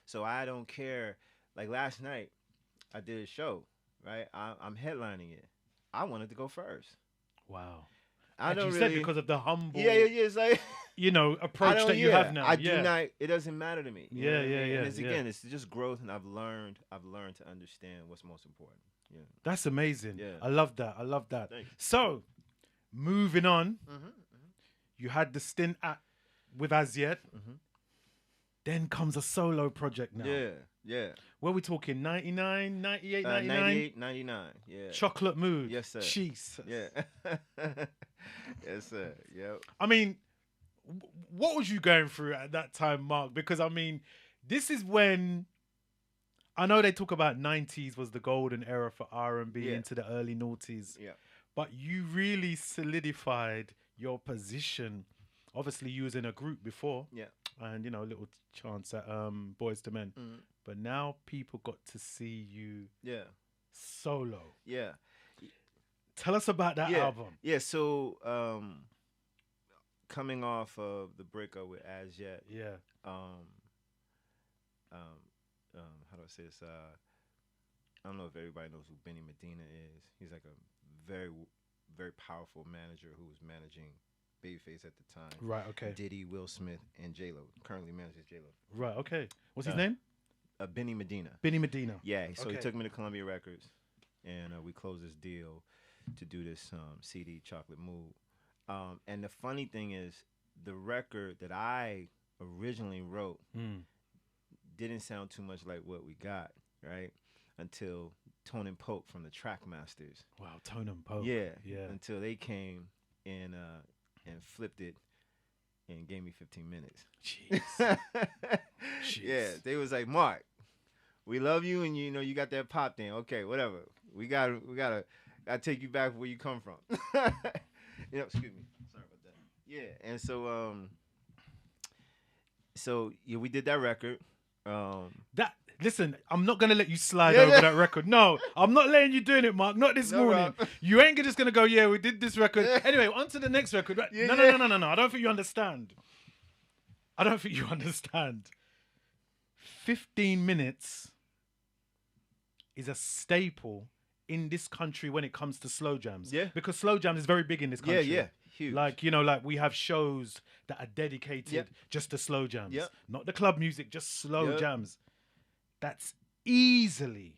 So I don't care. Like last night, I did a show, right? I'm headlining it. I wanted to go first. Wow. I As don't you really, said, because of the humble, it's like, you know, approach that you have now. I do not. It doesn't matter to me. You know what I mean? And it's, yeah. again, it's just growth, and I've learned to understand what's most important. Yeah. That's amazing. Yeah. I love that. Thanks. So, moving on, you had the stint with As Yet. Then comes a solo project now. Yeah. Where are we talking? 99, 98, 99? 98, 99. Yeah. Chocolate Mood. Yes, sir. Jesus. Yeah. Yes, sir. Yep. I mean, what was you going through at that time, Mark? Because, I mean, this is when... I know they talk about 90s was the golden era for R&B into the early noughties. Yeah. But you really solidified your position. Obviously, you was in a group before. Yeah. And, you know, a little chance at Boys to Men. Mhm. But now people got to see you Yeah. solo. Yeah. Tell us about that album. Yeah. So, coming off of the breakup with As Yet. Yeah. How do I say this? I don't know if everybody knows who Benny Medina is. He's like a very, very powerful manager who was managing Babyface at the time. Right, okay. Diddy, Will Smith, and J-Lo. Currently manages J-Lo. Right, okay. What's his name? Benny Medina. Benny Medina. Yeah, so he Okay. took me to Columbia Records, and we closed this deal to do this CD, Chocolate Mood. And the funny thing is, the record that I originally wrote didn't sound too much like what we got, right? Until Tone and Poke from the Trackmasters. Wow, Tone and Poke. Yeah, Yeah. Until they came and flipped it and gave me 15 minutes. Jeez. Yeah, they was like, Mark, we love you, and you know you got that pop thing. Okay, whatever. We gotta take you back where you come from. You know, excuse me. Sorry about that. Yeah, and so yeah, we did that record. Listen, I'm not gonna let you slide over that record. No, I'm not letting you doing it, Mark. Not this morning. bro. You ain't just gonna go, yeah, we did this record. Anyway, on to the next record. Right? No. I don't think you understand. 15 minutes is a staple in this country when it comes to slow jams. Yeah. Because slow jams is very big in this country. Yeah, huge. Like, you know, like we have shows that are dedicated just to slow jams. Yep. Not the club music, just slow Yep. jams. That's easily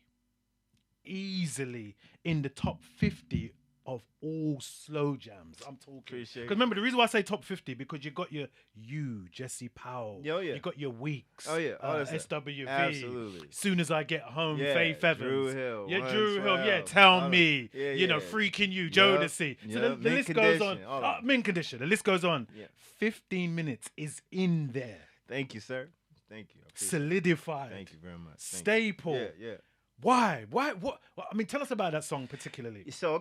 in the top 50 of all slow jams. I'm talking. Appreciate it. Because remember, the reason why I say top 50, because you got Jesse Powell. Yeah, yeah. You got your Weeks. Oh, yeah. Oh, that's it. SWV. Absolutely. Soon as I get home, Yeah, Faith Evans. Drew Hill, Yeah, 112. Drew Hill. Yeah, Tell Me. Yeah, You know, yeah. Freaking You, Yup, Jodeci. So yup. the Mint list goes on. Condition, all that. Mint Condition. The list goes on. Yeah. 15 minutes is in there. Thank you, sir. Thank you. I appreciate it. Solidified. Thank you very much. Thank Staple. you. Yeah. Why? What? I mean, tell us about that song particularly. So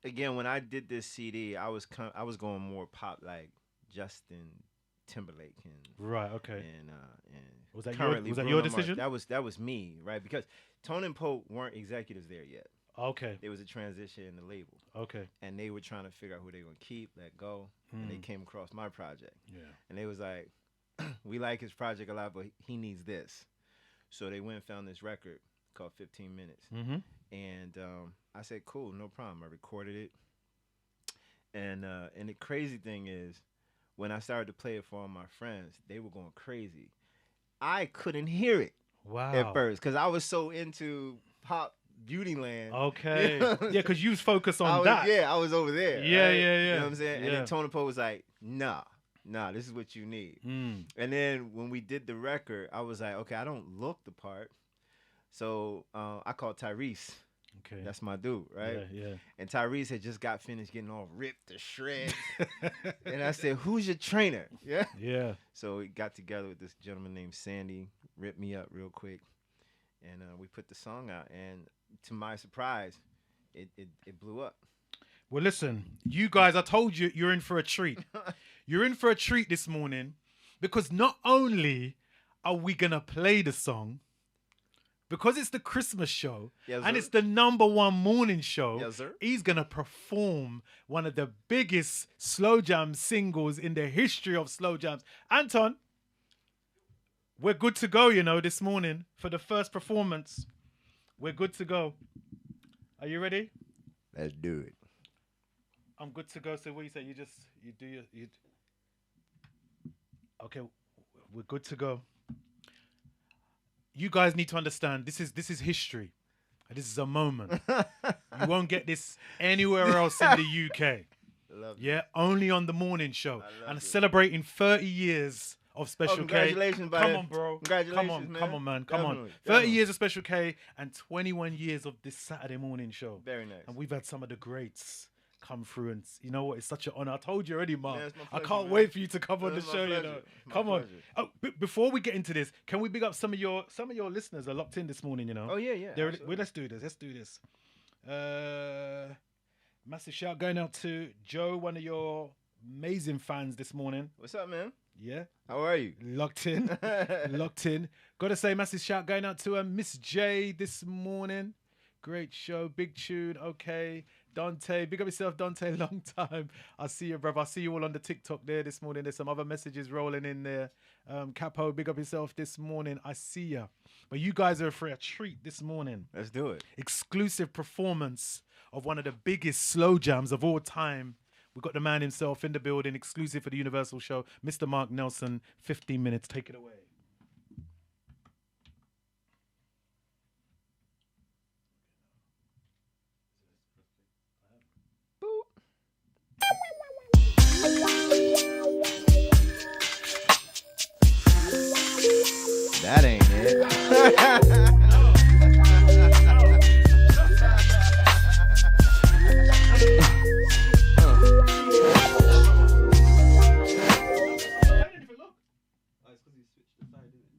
again, when I did this CD, I was going more pop, like Justin Timberlake and Right. Okay. and Was that currently your Bruno Mars. decision? That was me, right? Because Tone and Poke weren't executives there yet. Okay. There was a transition in the label, Okay. and they were trying to figure out who they were gonna keep, let go, and they came across my project. Yeah. And they was like, we like his project a lot, but he needs this. So they went and found this record called 15 Minutes. Mm-hmm. And I said, cool, no problem. I recorded it. And the crazy thing is, when I started to play it for all my friends, they were going crazy. I couldn't hear it Wow. at first because I was so into pop beauty land. Okay. You know what I'm Yeah, because you was focused on I was, that. Yeah, I was over there. Yeah, right? yeah. You know what I'm saying? And Yeah. then Tony Poe was like, nah, this is what you need. Mm. And then when we did the record, I was like, okay, I don't look the part. So I called Tyrese. Okay. That's my dude, right? Yeah. And Tyrese had just got finished getting all ripped to shreds. And I said, who's your trainer? Yeah. Yeah. So we got together with this gentleman named Sandy, ripped me up real quick. And we put the song out. And to my surprise, it blew up. Well, listen, you guys, I told you, you're in for a treat. You're in for a treat this morning because not only are we going to play the song, because it's the Christmas show Yes, and sir. it's the #1 morning show, Yes, sir. he's going to perform one of the biggest slow jam singles in the history of slow jams. Anton, we're good to go, this morning for the first performance. We're good to go. Are you ready? Let's do it. I'm good to go. So what you say? Okay, we're good to go. You guys need to understand this is history. This is a moment. You won't get this anywhere else in the UK. Love it. Yeah, only on the morning show. love And it. celebrating 30 years of Special K. Congratulations, buddy. Come on, bro. Congratulations, man. Come on, man. Come on. Definitely, 30 definitely. years of Special K and 21 years of this Saturday morning show. Very nice. And we've had some of the greats come through, and you know what? It's such an honor. I told you already, Mark. Man, it's my I pleasure, can't man. wait for you to come on Man, the it's my show. pleasure. My Come on. pleasure. Oh, before we get into this, can we big up some of your listeners are locked in this morning? Oh, yeah. Well, absolutely. let's do this. Massive shout going out to Joe, one of your amazing fans this morning. What's up, man? Yeah. How are you? Locked in. Locked in. Gotta say, massive shout going out to Miss J this morning. Great show. Big tune. Okay. Dante. Big up yourself, Dante. Long time. I see you, brother. I see you all on the TikTok there this morning. There's some other messages rolling in there. Capo, big up yourself this morning. I see ya. But you guys are for a treat this morning. Let's do it. Exclusive performance of one of the biggest slow jams of all time. We've got the man himself in the building, exclusive for the Universal Show. Mr. Mark Nelson, 15 minutes. Take it away. That ain't it.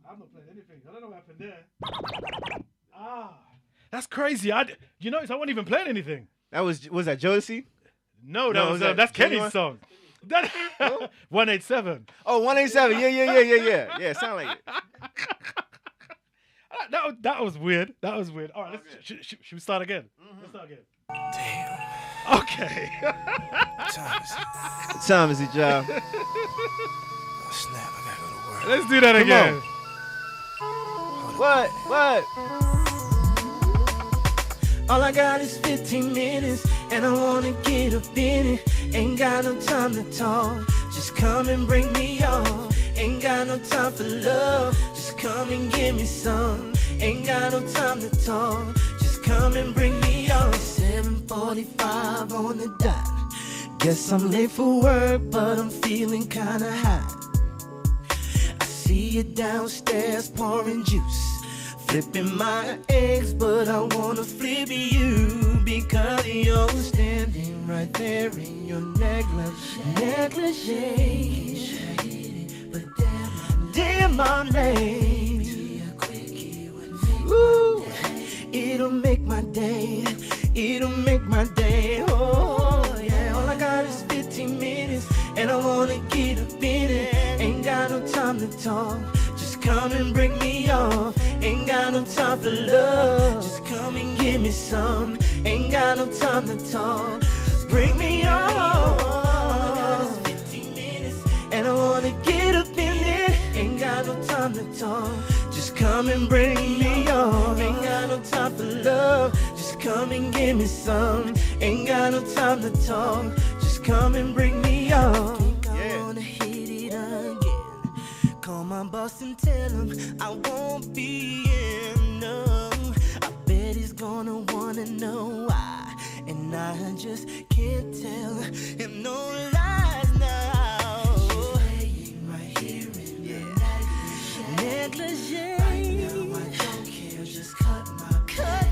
I'm not playing anything. I don't know what happened there. That's crazy. You notice I wasn't even playing anything. Was that Josie? No, No, that's Kenny's Genuine? song. 187. Oh, 187. Yeah. Yeah, sound like it. That was weird. That was weird. All right, should we start again? Let's start again. Damn. Okay. What time is it, y'all? Oh, snap. I gotta go to work. Let's do that again. What? All I got is 15 minutes, and I wanna get up in it. Ain't got no time to talk, just come and bring me on. Ain't got no time for love, just come and give me some. Ain't got no time to talk, just come and bring me on. 7:45 on the dot. Guess I'm late for work, but I'm feeling kinda hot. I see you downstairs pouring juice, flipping my eggs, but I wanna flip you because you're standing right there in your negligee. But damn, I'm late. Ooh, it'll make my day. It'll make my day. Oh yeah, all I got is 15 minutes, and I wanna get up in it. Ain't got no time to talk, just come and bring me off. Ain't got no time for love, just come and give me some. Ain't got no time to talk, bring me on. All I got is 15 minutes, and I wanna get up in it. Ain't got no time to talk, just come and bring me on. Ain't got no time for love, just come and give me some. Ain't got no time to talk, just come and bring me on. Think I wanna hit it again. Call my boss and tell him I won't be in. No, I bet he's gonna wanna know why, and I just can't tell him no lies now. She's laying right here in the negligee. Right now I don't care, just cut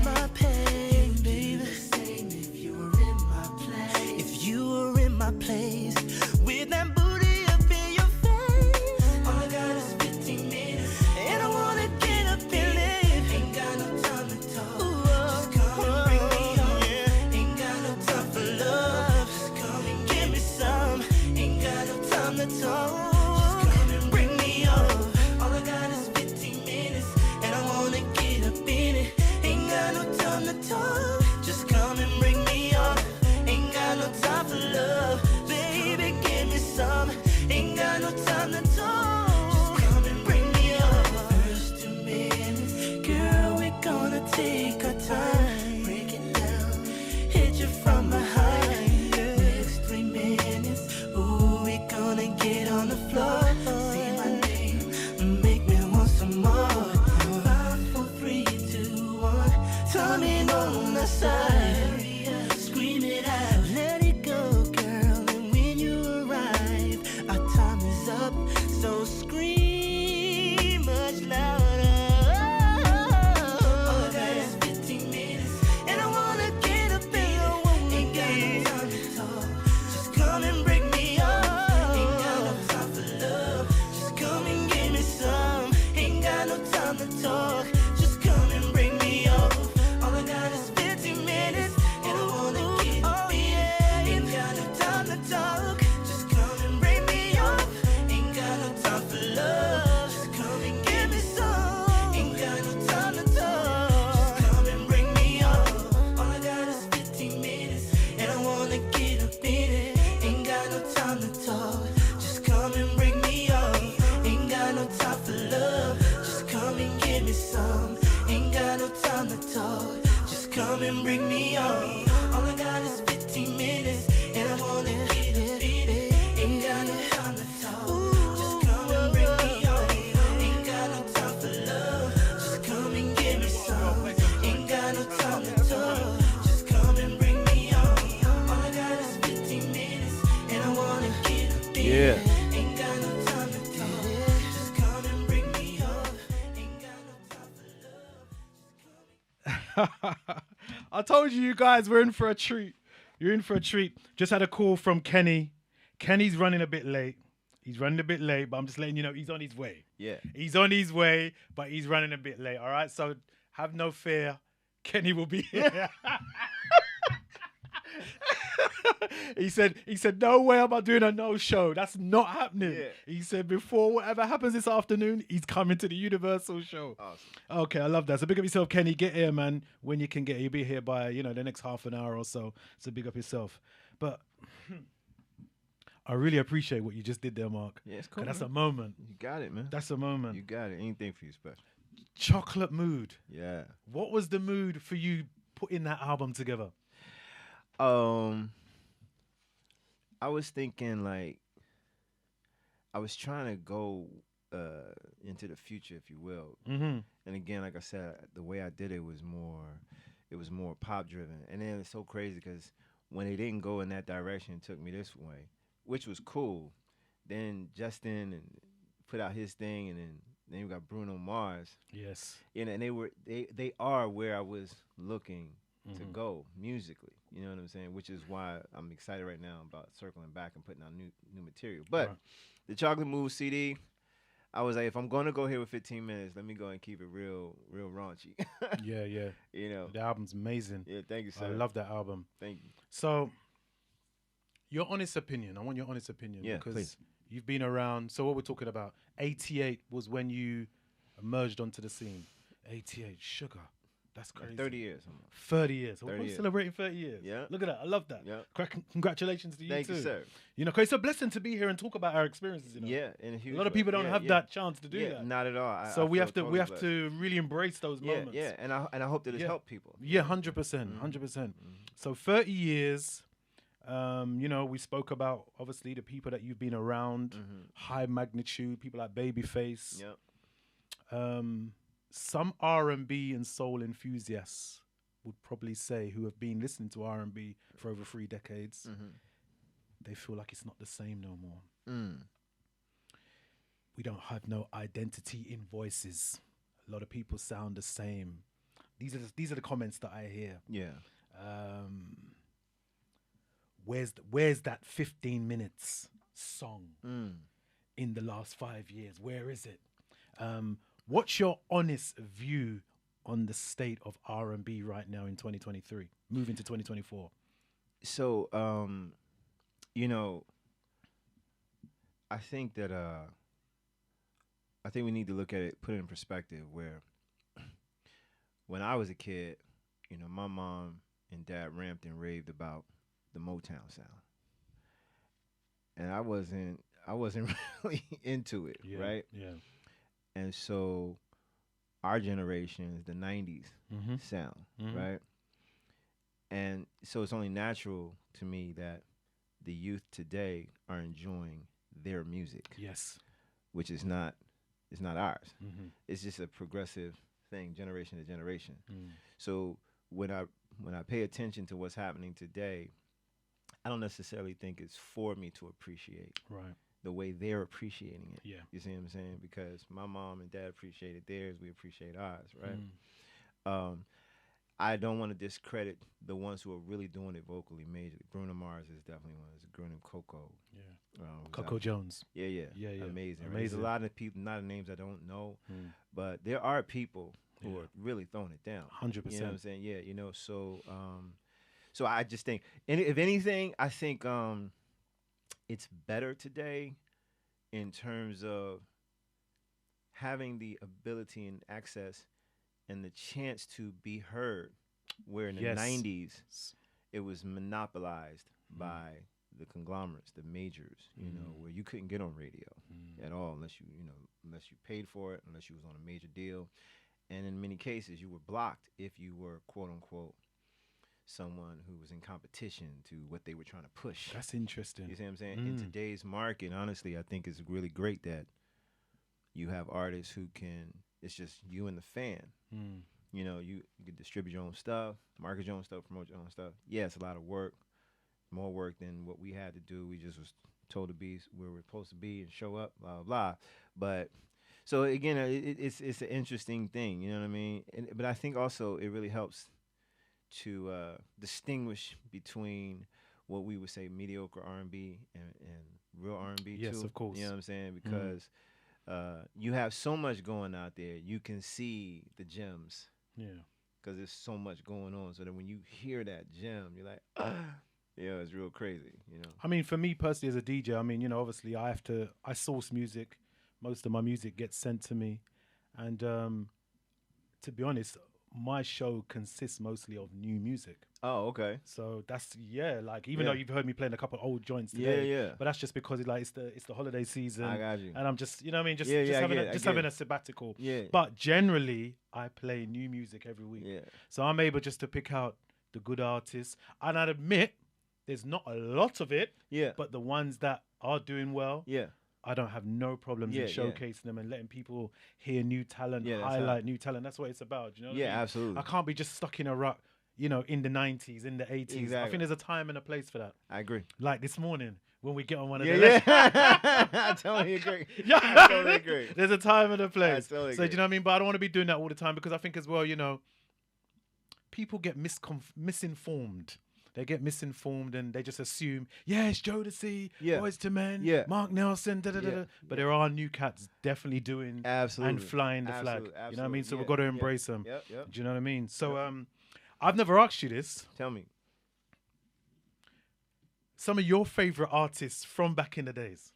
my pain, baby. Same if you were in my place. If you were in my place, with that booty up in your face. All I got is 15 minutes, and I wanna get up in it. Ain't got no time to talk, just come and bring me on. Ain't got no time for love, just come and give me some. Ain't got no time to talk, just come and bring me on. All I got is 15 minutes, and I wanna get up in it. Ain't got no time to talk, just come and bring me on. Ain't got no time for love, baby, give me some. Ain't got no time to talk, just come and bring me on. First 2 minutes, girl, we're gonna take our time. Break it down, hit you from behind. Next 3 minutes, ooh, we're gonna get on the floor. Say my name, make me want some more. 5, 4, 3, 2, 1. Turn it on the side, scream it out, let it go, girl. And when you arrive, our time is up, so scream much louder. All I got is 15 minutes, and I wanna get up in your womb. Ain't got no time to talk, just come and bring me on. Ain't got no time for love, just come and give me some. Ain't got no time to talk, just come and bring me off. All I got is 15 minutes, and I wanna get up in it. come and bring me on. All I got is 15 minutes, and I wanna get it, ain't got no time to talk. Just come and bring me on. Ain't got no time for love. Just come and give me some. Ain't got no time to talk. Just come and bring me on. All I got is 15 minutes, and I wanna get it, Yeah. ain't got no time to talk. Just come and bring me on. Ain't got no time for love. I told you guys, we're in for a treat. You're in for a treat. Just had a call from Kenny. Kenny's running a bit late. He's running a bit late, but I'm just letting you know he's on his way. Yeah. He's on his way, but he's running a bit late. All right, so have no fear. Kenny will be here. He said, no way am I doing a no show. That's not happening. Yeah. He said, before whatever happens this afternoon, he's coming to the Universal show. Awesome. Okay, I love that. So big up yourself, Kenny. Get here, man. When you can get here. You'll be here by, the next half an hour or so. So big up yourself. But I really appreciate what you just did there, Mark. Yeah, it's cool. 'Cause that's man. a moment. You got it, man. That's a moment. You got it. Anything for you special. Chocolate mood. Yeah. What was the mood for you putting that album together? I was thinking like I was trying to go into the future, if you will. Mm-hmm. And again, like I said, the way I did it was more pop driven. And then it's so crazy because when they didn't go in that direction, it took me this way, which was cool. Then Justin and put out his thing, and then you got Bruno Mars. Yes. And they are where I was looking to go musically. You know what I'm saying? Which is why I'm excited right now about circling back and putting out new material. But the Chocolate Move CD, I was like, if I'm gonna go here with 15 minutes, let me go and keep it real raunchy. Yeah. You know, The album's amazing. yeah. Thank you, sir. I love that album. Thank you. So, your honest opinion. I want your honest opinion. Yeah, because please. you've been around. So what we're talking about, 88 was when you emerged onto the scene. 88, sugar. That's crazy. 30 years. 30 years. 30 We're years. celebrating 30 years. Yeah. Look at that. I love that. Yeah. Congratulations to you Thank too. you, sir. 'Cause it's a blessing to be here and talk about our experiences. Yeah, in a A huge lot of way. people don't Yeah, have yeah. that chance to do Yeah, that. not at all. So we feel have to totally have blessed. to really embrace those moments. Yeah, and I hope that it's helped people. Yeah, 100%, 100%. So 30 years. We spoke about obviously the people that you've been around, high magnitude, people like Babyface. Yep. Some R&B and soul enthusiasts would probably say, who have been listening to R&B for over 3 decades, they feel like it's not the same no more. We don't have no identity in voices. A lot of people sound the same. These are the comments that I hear. Yeah. Where's that 15 minutes song in the last 5 years? Where is it? What's your honest view on the state of R&B right now in 2023, moving to 2024? So, I think that I think we need to look at it, put it in perspective. Where when I was a kid, my mom and dad ramped and raved about the Motown sound, and I wasn't really into it, right? Yeah. And so our generation is the 90s sound, right? And so it's only natural to me that the youth today are enjoying their music. Yes. Which is not ours. It's just a progressive thing, generation to generation. So when I pay attention to what's happening today, I don't necessarily think it's for me to appreciate the way they're appreciating it. Yeah. You see what I'm saying? Because my mom and dad appreciated theirs, we appreciate ours, right? I don't want to discredit the ones who are really doing it vocally majorly. Bruno Mars is definitely one. There's a girl named Coco. Yeah. Coco Jones. Yeah. Amazing. Right? There's a lot of people, not names I don't know, but there are people who are really throwing it down. 100%. You know what I'm saying? Yeah, so I just think, and if anything, I think it's better today in terms of having the ability and access and the chance to be heard, where in the 90s it was monopolized by the conglomerates, the majors, where you couldn't get on radio at all unless you paid for it, unless you was on a major deal. And in many cases you were blocked if you were quote unquote someone who was in competition to what they were trying to push. That's interesting. You see what I'm saying? In today's market, honestly, I think it's really great that you have artists who can, it's just you and the fan. You know, you can distribute your own stuff, market your own stuff, promote your own stuff. Yeah, it's a lot of work, more work than what we had to do. We just was told to be where we're supposed to be and show up, blah, blah, blah. But, so again, it's an interesting thing, you know what I mean? But I think also it really helps to distinguish between what we would say mediocre R&B and real R&B too. Yes, of course. You know what I'm saying? Because you have so much going out there. You can see the gems. Yeah. Because there's so much going on. So that when you hear that gem, you're like, yeah, it's real crazy, you know? I mean, for me personally as a DJ, I mean, you know, obviously I source music. Most of my music gets sent to me. And to be honest, my show consists mostly of new music. Oh, okay. So that's, like, even though you've heard me playing a couple of old joints today, yeah. but that's just because it's the holiday season. I got you. And I'm just, you know what I mean? Just having a sabbatical. Yeah. But generally, I play new music every week. Yeah. So I'm able just to pick out the good artists. And I'd admit, there's not a lot of it. Yeah. But the ones that are doing well, I don't have no problems in showcasing them and letting people hear new talent, highlight new talent. That's what it's about. You know what I mean? Absolutely. I can't be just stuck in a rut, you know, in the 90s, in the 80s. Exactly. I think there's a time and a place for that. I agree. Like this morning when we get on one of I totally agree. I totally agree. There's a time and a place. I totally So agree. do you know what I mean? But I don't want to be doing that all the time because I think as well, you know, people get misinformed. They get misinformed and they just assume, it's Jodeci, Boyz II Men, Mark Nelson, da-da-da-da. But there are new cats definitely doing and flying the flag. You know what I mean? So we've got to embrace them. Yep. Do you know what I mean? So I've never asked you this. Tell me. Some of your favorite artists from back in the days.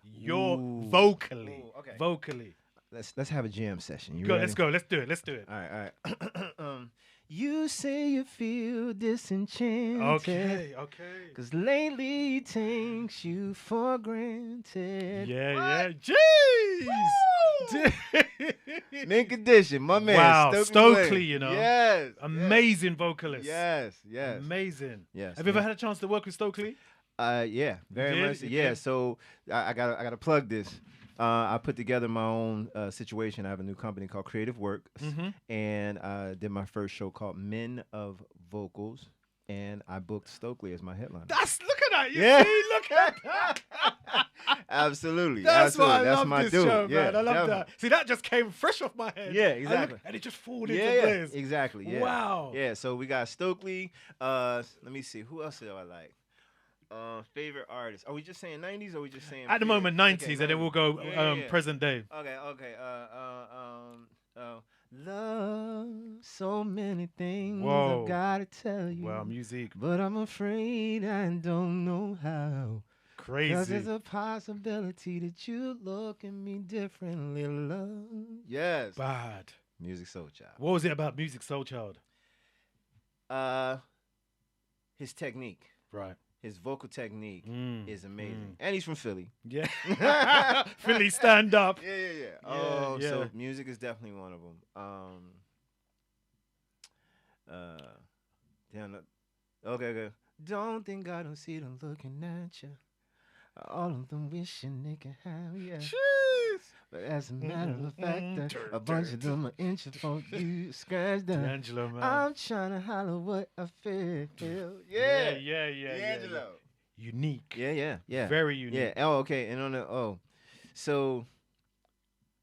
Vocally. Okay. Vocally. Let's have a jam session. You Go, ready? let's go. Let's do it. All right. You say you feel disenchanted. Okay. Cause lately he takes you for granted. Yeah. Jeez. Mint condition, my man. Wow, Stokely, Williams. you know. Yes. Amazing vocalist. Yes. Amazing. Yes. Have you ever had a chance to work with Stokely? Yeah, very much. Yeah, so I gotta plug this. I put together my own situation. I have a new company called Creative Works, and I did my first show called Men of Vocals, and I booked Stokely as my headliner. Look at that. You see? Look at that. Absolutely. That's why I That's love my this dude. show, man. Yeah, I love definitely. that. See, that just came fresh off my head. Yeah, exactly. And it just fallen into place. Exactly. Yeah. Wow. Yeah, so we got Stokely. Let me see. Who else do I like? Favorite artist. Are we just saying 90s or are we just saying At the moment 90s, okay, and then we'll go present day. Okay. Love, so many things Whoa. I've gotta tell you. Wow, music. But I'm afraid I don't know how. Crazy. 'Cause there's a possibility that you look at me differently, love. Yes. Bad. Music Soul Child. What was it about Music Soul Child? His technique. Right. His vocal technique is amazing. And he's from Philly. Yeah. Philly stand up. Yeah. So music is definitely one of them. Okay. Don't think I don't see them looking at you. All of them wishing they can have you. Jeez. But as a matter of fact, a bunch of them are inching for you. Scratch them. D'Angelo, man. I'm trying to holler what I feel. Yeah. D'Angelo. Unique. Yeah. Very unique. Yeah. Oh, okay. And so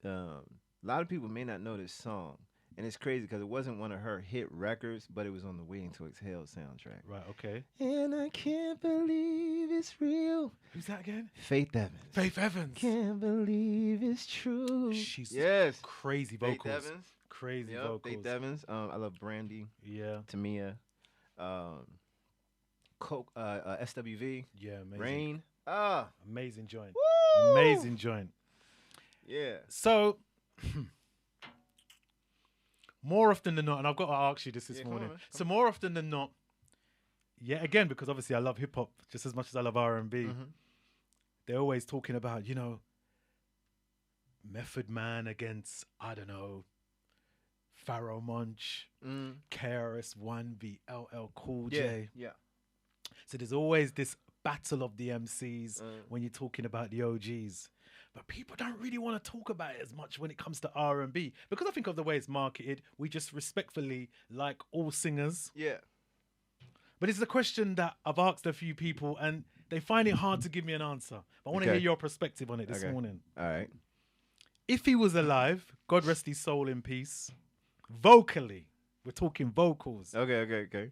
a lot of people may not know this song, and it's crazy because it wasn't one of her hit records, but it was on the Waiting to Exhale soundtrack. Right. Okay. And I can't believe it's real. Who's that again? Faith Evans. Faith Evans. Can't believe it's true. She's crazy vocals. Faith Evans. Crazy vocals. Faith Evans. I love Brandy. Yeah. Tamia. Coke. SWV. Yeah. Amazing. Rain. Amazing joint. Woo! Amazing joint. Yeah. So, more often than not, and I've got to ask you this morning. So more often than not, again, because obviously I love hip hop just as much as I love R&B. They're always talking about, Method Man against, I don't know, Pharaoh Monch, KRS-One v LL Cool Yeah, J. yeah. So there's always this battle of the MCs when you're talking about the OGs. But people don't really want to talk about it as much when it comes to R&B. Because I think of the way it's marketed, we just respectfully like all singers. Yeah. But it's a question that I've asked a few people and they find it hard to give me an answer. But I want to hear your perspective on it this morning. All right. If he was alive, God rest his soul in peace, vocally, we're talking vocals. Okay.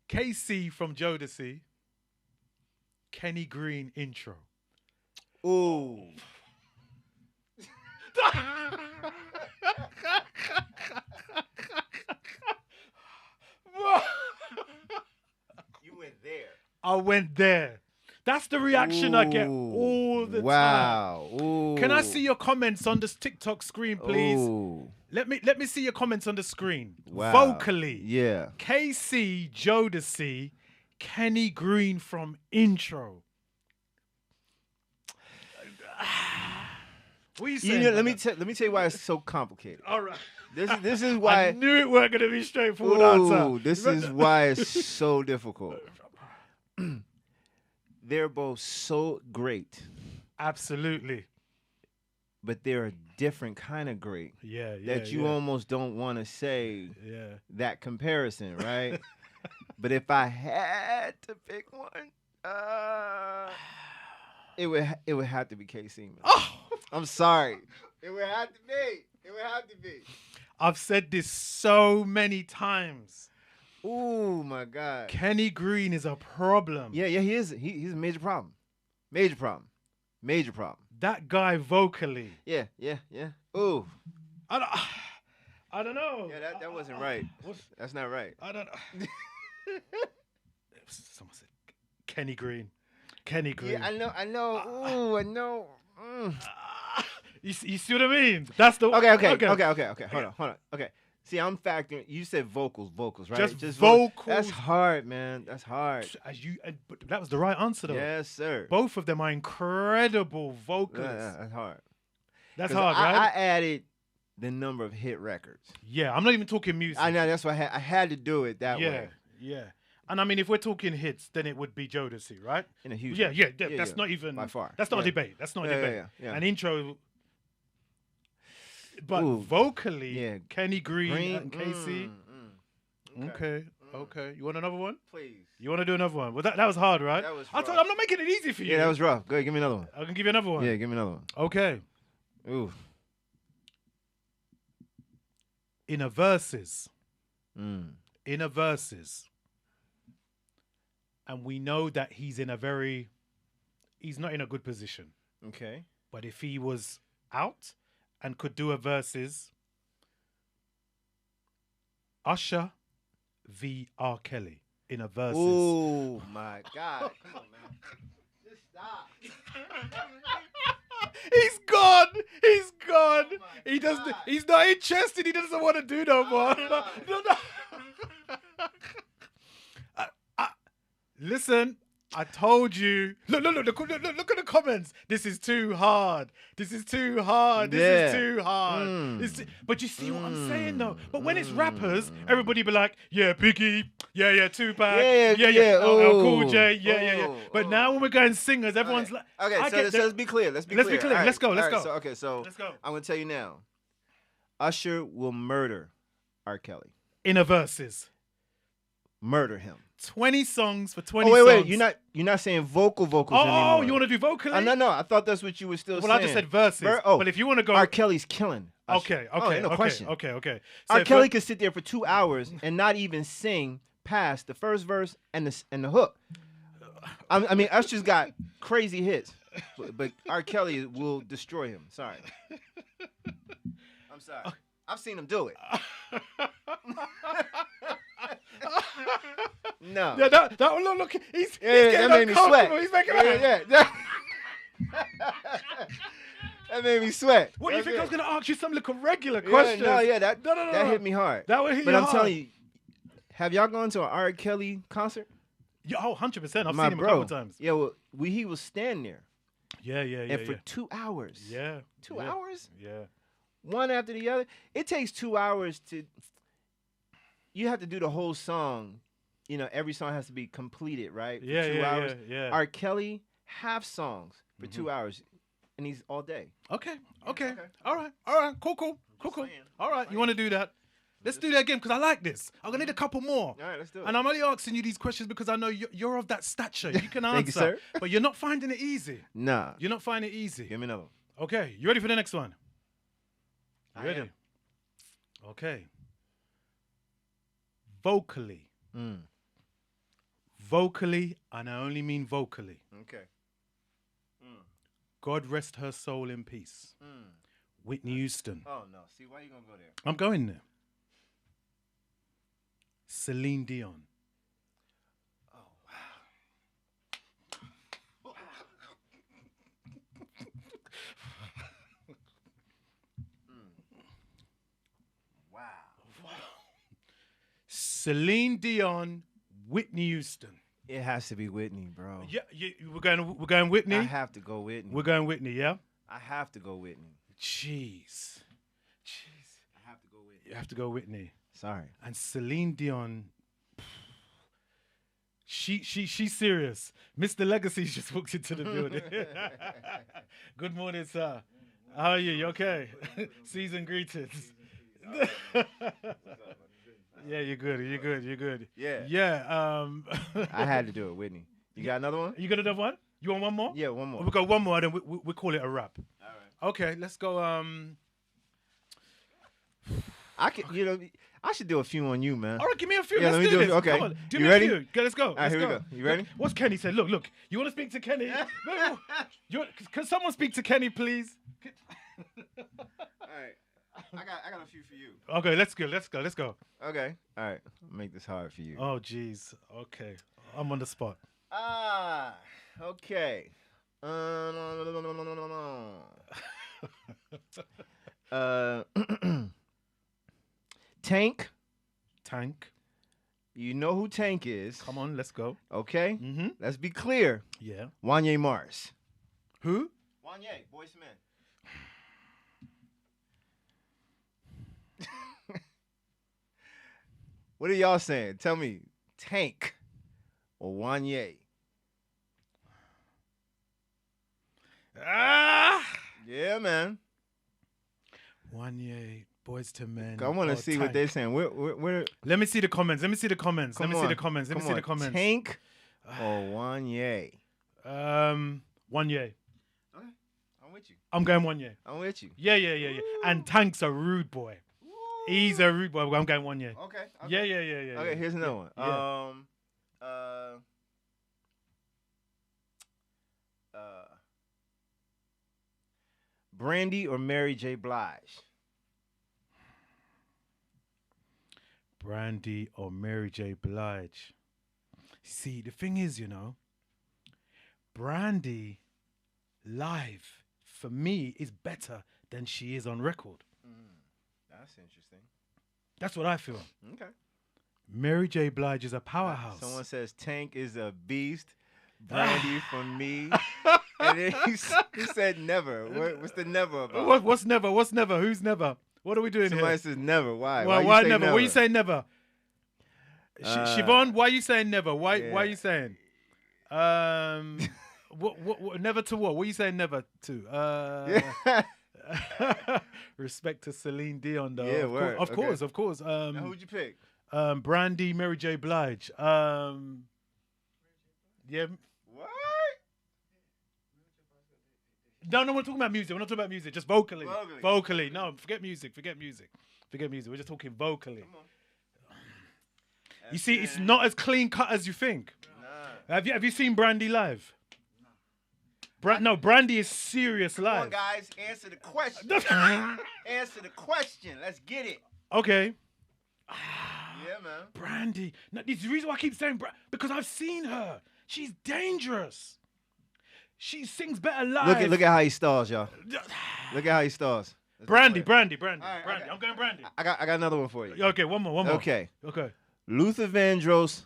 KC from Jodeci, Kenny Green intro. Ooh. You went there. I went there. That's the reaction I get all the time. Wow. Ooh. Can I see your comments on this TikTok screen, please? Ooh. Let me see your comments on the screen. Wow. Vocally. Yeah. KC Jodeci, Kenny Green from intro. What are you saying? Let me tell you why it's so complicated. All right. This is why I knew it weren't gonna be straightforward answer. This is why it's so difficult. They're both so great. Absolutely. But they're a different kind of great. Yeah. That you almost don't want to say that comparison, right? But if I had to pick one, it would have to be KC, man. Oh! I'm sorry. It would have to be. I've said this so many times. Oh my God. Kenny Green is a problem. Yeah, he is. He's a major problem. Major problem. That guy vocally. Yeah. Ooh. I don't know. Yeah, that wasn't right. That's not right. I don't know. Someone said Kenny Green. Yeah, I know. Ooh, I know. You see what I mean? That's the Okay. Hold on. Okay. See, I'm factoring. You said vocals, right? Just vocals. That's hard, man. That's hard. But that was the right answer, though. Yes, sir. Both of them are incredible vocalists. Yeah, that's hard. That's hard, I right? added the number of hit records. Yeah, I'm not even talking music. I know. That's why I had to do it that way. Yeah. And I mean, if we're talking hits, then it would be Jodeci, right? In a huge. Yeah. That's not even by far. That's not a debate. That's not a debate. Yeah. An intro. But vocally, Kenny Green and KC. Okay. You want another one? Please. You want to do another one? Well, that was hard, right? That was I'm not making it easy for you. Yeah, that was rough. Go ahead, give me another one. I can give you another one. Yeah, give me another one. Okay. Ooh. Inner verses. And we know that he's not in a good position. Okay. But if he was out and could do a verses, Usher v. R. Kelly in a verses. Oh my God. Come on, man. Just stop. He's gone. He's not interested. He doesn't want to do no more. No. Listen, I told you. Look at the comments. This is too hard. This is too hard. But you see what I'm saying, though? But when it's rappers, everybody be like, yeah, Biggie, yeah, Tupac, yeah, Cool J, yeah. But now when we're going singers, everyone's like, okay, so let's be clear. Let's be clear. Right. Let's go. Let's go. I'm going to tell you now. Usher will murder R. Kelly. In a verses. Murder him. 20 songs for 20 songs. Oh, wait. You're not saying vocals anymore. Oh, you want to do vocally? No. I thought that's what you were still saying. Well, I just said verses. But if you want to go... R. Kelly's killing Usher. Okay. No question. Okay. R. Kelly could sit there for 2 hours and not even sing past the first verse and the hook. I mean, Usher's got crazy hits, but R. Kelly will destroy him. Sorry. I'm sorry. I've seen him do it. No. Yeah, look. He's getting that made me sweat. He's making That made me sweat. What do you think? I was going to ask you some little regular questions. That hit me hard. That would hit but you I'm hard. telling you, have y'all gone to an R. Kelly concert? Yeah, 100%. I've seen him a couple times. Yeah, well, he will stand there. Yeah. And for 2 hours. Yeah. 2 hours? Yeah. one after the other. It takes 2 hours to. You have to do the whole song. You know, every song has to be completed, right? For Yeah, 2 yeah, hours. yeah. R. Kelly half songs for 2 hours, and he's all day. Okay. All right. Cool. All right, you want to do that? Let's do that again because I like this. I'm gonna need a couple more. All right, let's do it. And I'm only asking you these questions because I know you're of that stature. You can answer, Thank you, sir. but you're not finding it easy. Nah. You're not finding it easy. Give me another one. Okay, you ready for the next one? You I ready? am. Okay. Vocally. Mm. Vocally, and I only mean vocally. Okay. God rest her soul in peace. Whitney Houston. Oh no. See, why you gonna go there? I'm going there. Celine Dion. Oh wow. Wow. Celine Dion, Whitney Houston. It has to be Whitney, bro. Yeah, we're going Whitney. I have to go Whitney. We're going Whitney, yeah. I have to go Whitney. Jeez. I have to go Whitney. You have to go Whitney. Sorry. And Celine Dion. She's serious. Mr. Legacy's just walked into the building. Good morning, sir. How are you? You okay? Season greetings. Yeah, you're good. Yeah. Yeah. I had to do it, Whitney. You got another one? You got another one? You want one more? Yeah, one more. We'll go one more, then we call it a wrap. All right. Okay, let's go. I could, I should do a few on you, man. All right, give me a few. Yeah, Let's let me do do this. okay. Come on, do You me ready? a few. Okay, let's go. All right, here we go. You ready? What's Kenny said? Look. You want to speak to Kenny? Can someone speak to Kenny, please? All right. I got a few for you. Okay, let's go. Okay. All right. I'll make this hard for you. Oh, jeez. Okay, I'm on the spot. Okay. Tank. You know who Tank is. Come on, let's go. Okay? Mm-hmm. Let's be clear. Yeah. Wanye Mars. Who? Wanye, Boyz II Men. What are y'all saying? Tell me, Tank or Wanye? Yeah, man. Wanye, Boyz II Men. I want to see what they're saying. Where? Let me see the comments. Let me see the comments. Come on. Tank or Wanye? Wanye. Okay, I'm with you. I'm going Wanye. I'm with you. Yeah. And Tank's a rude boy. He's a rude boy. I'm going Wanye. Okay. Yeah. Okay, here's another one. Yeah. Brandy or Mary J. Blige? Brandy or Mary J. Blige? See, the thing is, Brandy live for me is better than she is on record. That's interesting. That's what I feel. Okay. Mary J. Blige is a powerhouse. Someone says Tank is a beast. Brandy for me. And then he said never. What's the never about? What's never? What's never? Who's never? What are we doing Somebody here? says never. Why? Why never? What are you saying never? Siobhan, why are you saying never? Why are you saying? What never to what? What are you saying never to? Respect to Celine Dion though. Yeah, of course. Now who'd you pick? Brandy, Mary J. Blige. Yeah. What? No, we're talking about music. We're not talking about music. Just vocally. Vocally. No, forget music. We're just talking vocally. You see, it's not as clean cut as you think. Nah. Have you seen Brandy live? No, Brandy is serious Come live. on, guys, answer the question. Answer the question. Let's get it. Okay. Yeah, man. Brandy. No, this is the reason why I keep saying because I've seen her. She's dangerous. She sings better live. Look at how he stalls, y'all. Look at how he stalls. Brandy. Right, I'm going Brandy. I got another one for you. Okay, one more. Okay. Okay. Luther Vandross,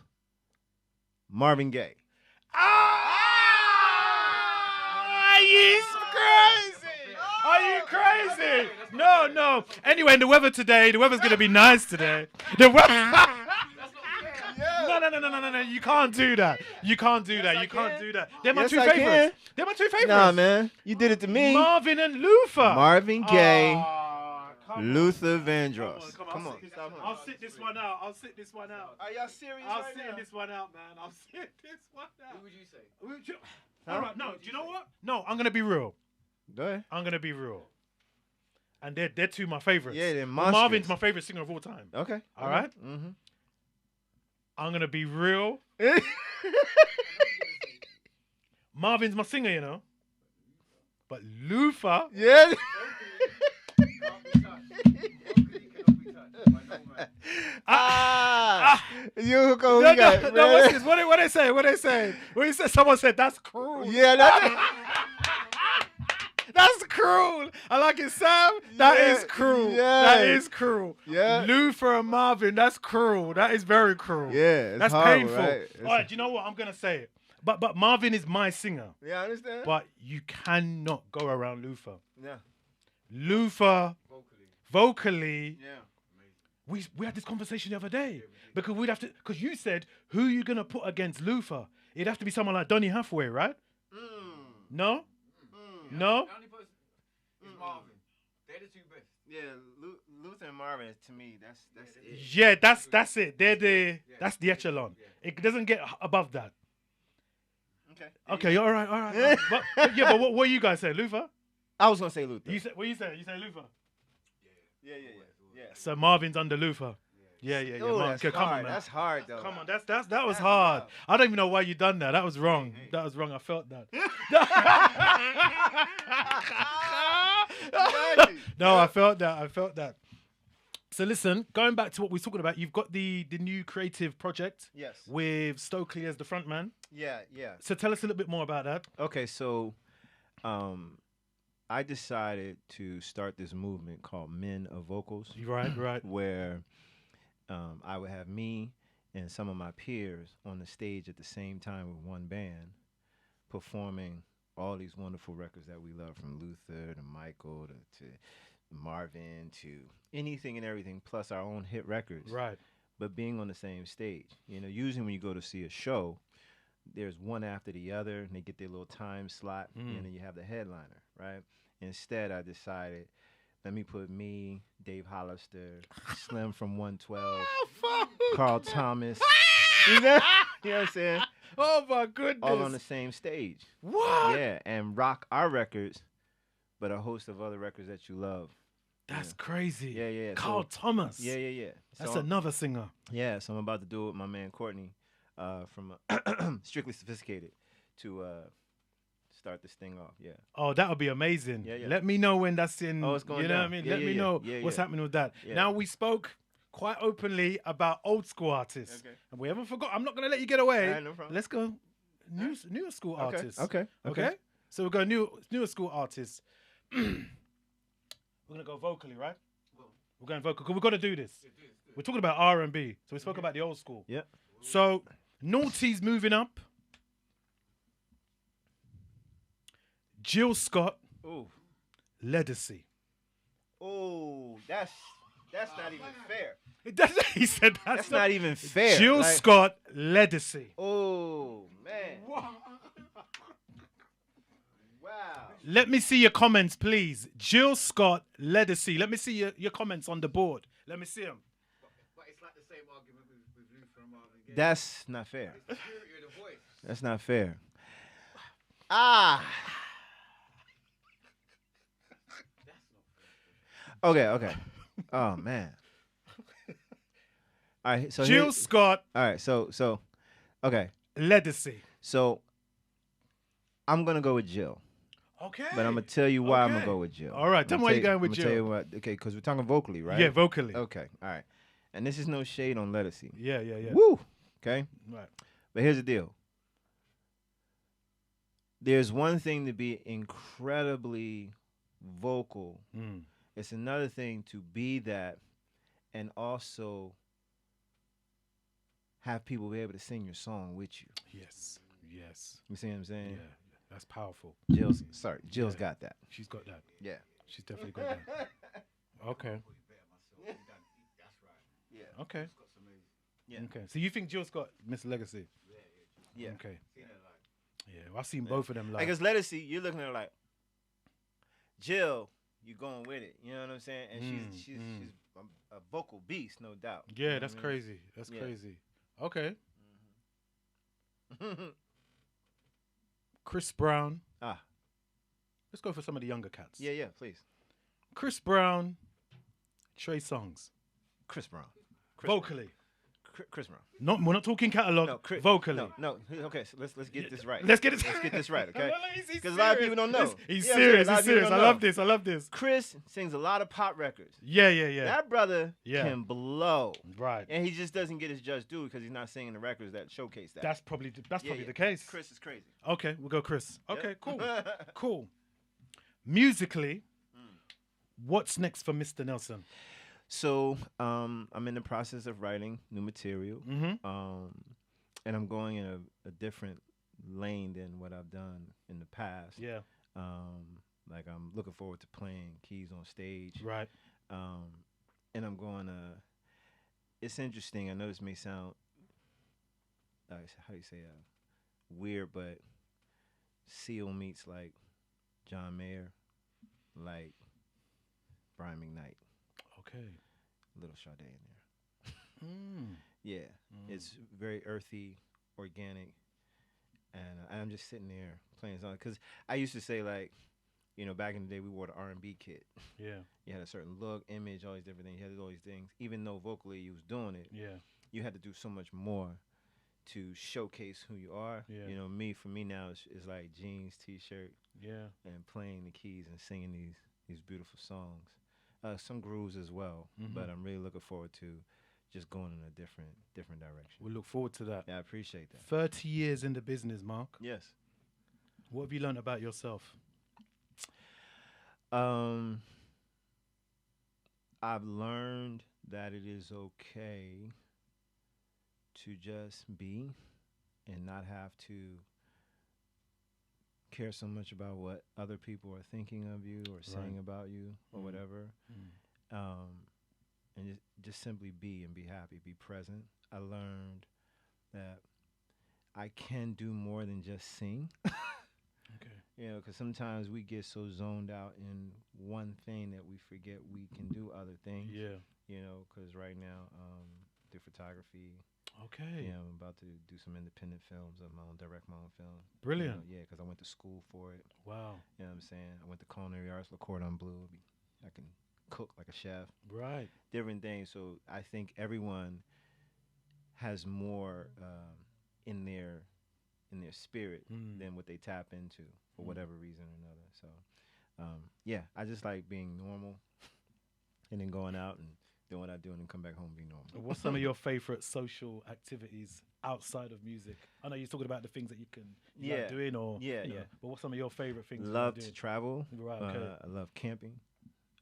Marvin Gaye. Are you crazy? crazy. No. Anyway, the weather's going to be nice today. The weather. No. You can't do that. You can't do that. They're my Yes, two I favorites. can. They're my two favorites. Nah, man. You did it to me. Marvin and Luther. Marvin Gaye, Come Luther on. Vandross. Come on. Stop him. I'll sit this one out. Are y'all serious I'll right sit now? this one out, man. I'll sit this one out. Who would you say? All right, no. Do you know what? No, I'm gonna be real. Go ahead. I'm gonna be real. And they're two of my favorites. Yeah, they're Well, monstrous. Marvin's my favorite singer of all time. Okay. All right. Mm-hmm. I'm gonna be real. Marvin's my singer, you know. But Luther. Yeah. You go. No, what's this? What they say? What you said? Someone said that's cruel. Yeah, That's cruel. I like it, Sam. That is cruel. Yeah. That is cruel. Yeah. Luther and Marvin, that's cruel. That is very cruel. Yeah, it's that's horrible, painful. right? All right, do you know what? I'm gonna say it. But Marvin is my singer. Yeah, I understand. But you cannot go around Luther. Yeah. Luther, vocally. Yeah. We had this conversation the other day because because you said who you gonna put against Luther? It'd have to be someone like Donny Hathaway, right? No. No. The only person is Marvin. They're the two best. Yeah, Luther and Marvin, to me, that's it. Yeah, that's it. That's the echelon. It doesn't get above that. Okay, all right. but what you guys say, Luther? I was gonna say Luther. What you say? You say Luther? Yeah. So Marvin's under Luther. Yeah. Ooh, Marvin, that's come hard. on, man. That's hard, though. Come on, that was hard. I don't even know why you done that. That was wrong. That was wrong. I felt that. No, I felt that. So listen, going back to what we were talking about, you've got the new creative project. Yes. With Stokely as the front man. Yeah. So tell us a little bit more about that. Okay, so I decided to start this movement called Men of Vocals. Right. Where I would have me and some of my peers on the stage at the same time with one band performing all these wonderful records that we love, from Luther to Michael to Marvin to anything and everything, plus our own hit records. Right. But being on the same stage. You know, usually when you go to see a show, there's one after the other, and they get their little time slot, and then you have the headliner, right? Instead, I decided, let me put me, Dave Hollister, Slim from 112, Carl Thomas. You know what I'm saying? Oh my goodness. All on the same stage. What? Yeah, and rock our records, but a host of other records that you love. That's crazy. Yeah. Carl Thomas. Yeah. That's So another singer. Yeah, so I'm about to do it with my man Courtney from Strictly Sophisticated to start this thing off. Yeah. Oh, that would be amazing. Yeah. Let me know when that's in. Oh, it's going You know down. what I mean? Yeah, Let me know what's happening with that. Yeah. Now, we spoke quite openly about old school artists. Okay. And we haven't forgot. I'm not going to let you get away. All right, no problem. Let's go newer school artists. Okay. So we're going newer school artists. We're going to go vocally, right? We're going vocal because we've got to do this. We're talking about R&B. So we spoke about the old school. Yeah. So Naughty's moving up. Jill Scott. Ooh. Legacy. Oh, that's not even fair. He said That's not even fair. Jill Like- Scott, Legacy. Oh, man. Wow. Let me see your comments, please. Jill Scott, Legacy. Let me see your comments on the board. Let me see them. But it's like the same argument with Luther and Marvin Gaye. That's not fair. It's the purity of the voice. That's not fair. Ah. Okay. Oh, man. All right, so Jill Scott. All right, so okay. Legacy. So I'm gonna go with Jill. Okay. But I'm gonna tell you why I'm Okay. gonna go with Jill. All right, tell me why you're going with I'm gonna tell Jill. you what, okay, because we're talking vocally, right? Yeah, vocally. Okay, all right. And this is no shade on Legacy. Yeah. Woo. Okay. Right. But here's the deal. There's one thing to be incredibly vocal. It's another thing to be that and also have people be able to sing your song with you. Yes. You see what I'm saying? Yeah. That's powerful. Jill's got that. She's got that. Yeah. She's definitely got that. Okay. Yeah. Okay. Yeah. Okay. So you think Jill's got Miss Legacy? Yeah. Okay. Yeah, well, I've seen both of them live. Like, it's Legacy, you're looking at her like, Jill, you going with it. You know what I'm saying? And she's a vocal beast, no doubt. You Yeah, know that's what I mean? crazy. That's Yeah. crazy. Okay. Chris Brown. Ah. Let's go for some of the younger cats. Yeah, please. Chris Brown, Trey Songz. Chris Brown. Vocally. Chris Brown. We're not talking catalog. No, vocally. No. Okay, so let's get this right. Let's get it. Let's get this right, okay? No, he's Because a lot of people don't know. He's Yeah, serious. a lot He's of people serious. I don't love know. this. I love this. Chris sings a lot of pop records. Yeah. That brother Yeah. can blow. Right. And he just doesn't get his just due because he's not singing the records that showcase that. That's probably Yeah. the case. Chris is crazy. Okay, we'll go Chris. Okay, Yeah. cool. Cool. Musically, what's next for Mr. Nelson? So I'm in the process of writing new material, and I'm going in a different lane than what I've done in the past. Yeah. Like I'm looking forward to playing keys on stage. Right. And I'm going to. It's interesting. I know this may sound, how do you say, weird, but Seal meets like John Mayer, like Brian McKnight. Okay. Little Sade in there. Yeah. It's very earthy, organic, and I'm just sitting there playing songs. Because I used to say, like, you know, back in the day, we wore the R&B kit. Yeah. You had a certain look, image, all these different things. You had all these things. Even though vocally you was doing it, you had to do so much more to showcase who you are. Yeah. You know, for me now, it's like jeans, T-shirt, and playing the keys and singing these beautiful songs. Some grooves as well, but I'm really looking forward to just going in a different direction. We look forward to that. Yeah, I appreciate that. 30 years in the business, Mark. Yes. What have you learned about yourself? I've learned that it is okay to just be and not have to care so much about what other people are thinking of you or saying about you or whatever. And just simply be and be happy, be present. I learned that I can do more than just sing. Okay. You know, because sometimes we get so zoned out in one thing that we forget we can do other things. Yeah. You know, because right now, do photography. Okay. Yeah, I'm about to do some independent films of my own, direct my own film. Brilliant. You know, yeah, because I went to school for it. Wow. You know what I'm saying? I went to culinary arts, Le Cordon Bleu. I can cook like a chef. Right. Different things. So I think everyone has more in their spirit than what they tap into for whatever reason or another. So, yeah, I just like being normal and then going out and doing what I do and then come back home and be normal. What's some of your favorite social activities outside of music? I know you're talking about the things that you like doing or, but what's some of your favorite things? Love to travel. Right, okay. I love camping.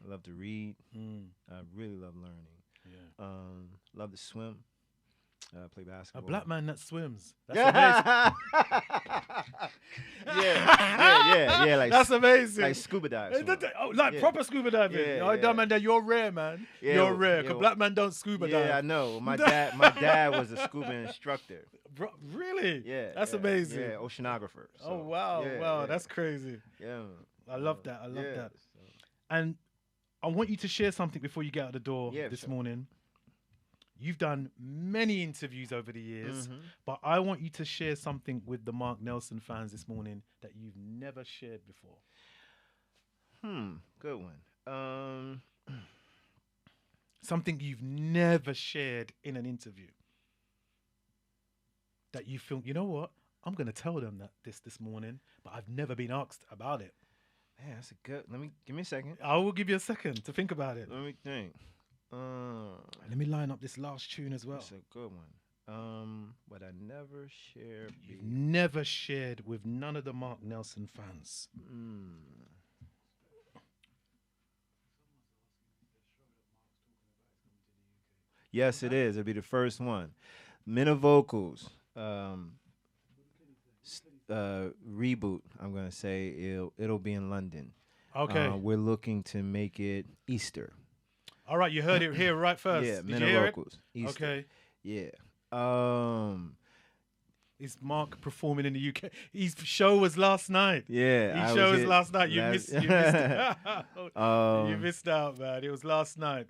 I love to read. I really love learning. Yeah. Love to swim. Play basketball. A black man that swims. That's amazing. yeah. Like that's amazing. Like scuba dive. Proper scuba diving. Man, you're rare, man. Yeah, you're rare. Cause black man don't scuba dive. Yeah, I know. My dad was a scuba instructor. Bro, really? Yeah. That's amazing. Yeah, oceanographer. So, oh wow, that's crazy. Yeah. I love that. I love that. So. And I want you to share something before you get out the door this morning. You've done many interviews over the years, but I want you to share something with the Mark Nelson fans this morning that you've never shared before. Good one. Something you've never shared in an interview that you feel, you know what? I'm going to tell them that this morning, but I've never been asked about it. Man, that's a good. Give me a second. I will give you a second to think about it. Let me think. Let me line up this last tune as well. That's a good one. But I never shared. You've never shared with none of the Mark Nelson fans. Yes, it is. It'll be the first one. Men of Vocals. Reboot. I'm gonna say it'll be in London. Okay. We're looking to make it Easter. All right, you heard it here right first. Yeah, Did men you of hear locals. it? Easter. Okay. Yeah. Is Marc performing in the UK? His show was last night. Yeah. His I show was was here last night. You missed out. You Um, missed out, man. It was last night.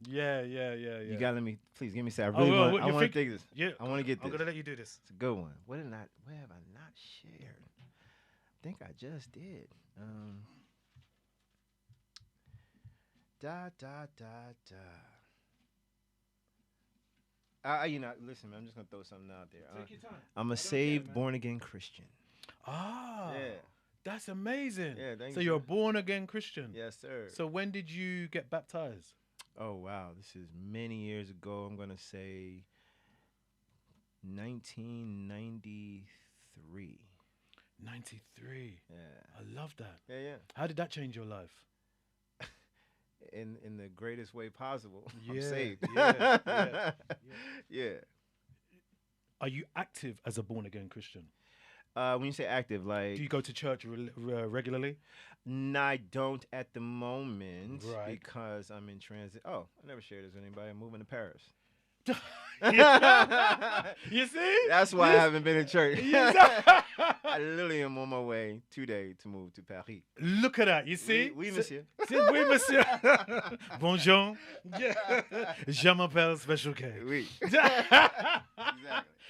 Yeah. You gotta let me, please give me a second. I Oh, really well, want. I you want to think- take this. Yeah, I want to get this. I'm gonna let you do this. It's a good one. Where have I not shared? I think I just did. Da da da da. Listen, man, I'm just gonna throw something out there. Take your time. I'm a saved, born again Christian. Ah, Yeah. that's amazing. Yeah, thank so you. you're a born again Christian. Yes, sir. So when did you get baptized? Oh wow, this is many years ago. I'm gonna say 1993. 93. Yeah. I love that. Yeah. How did that change your life? In the greatest way possible. I'm Yeah, saved. yeah. Yeah. Are you active as a born again Christian? When you say active, like, Do you go to church regularly? no, I don't at the moment Right. because I'm in transit. Oh, I never shared this with anybody. I'm moving to Paris. You see? That's why I Yes. haven't been in church. Yes. I literally am on my way today to move to Paris. Look at that. You see? Oui, monsieur. Oui, monsieur. Bonjour. Yeah. Je m'appelle Special K. Oui.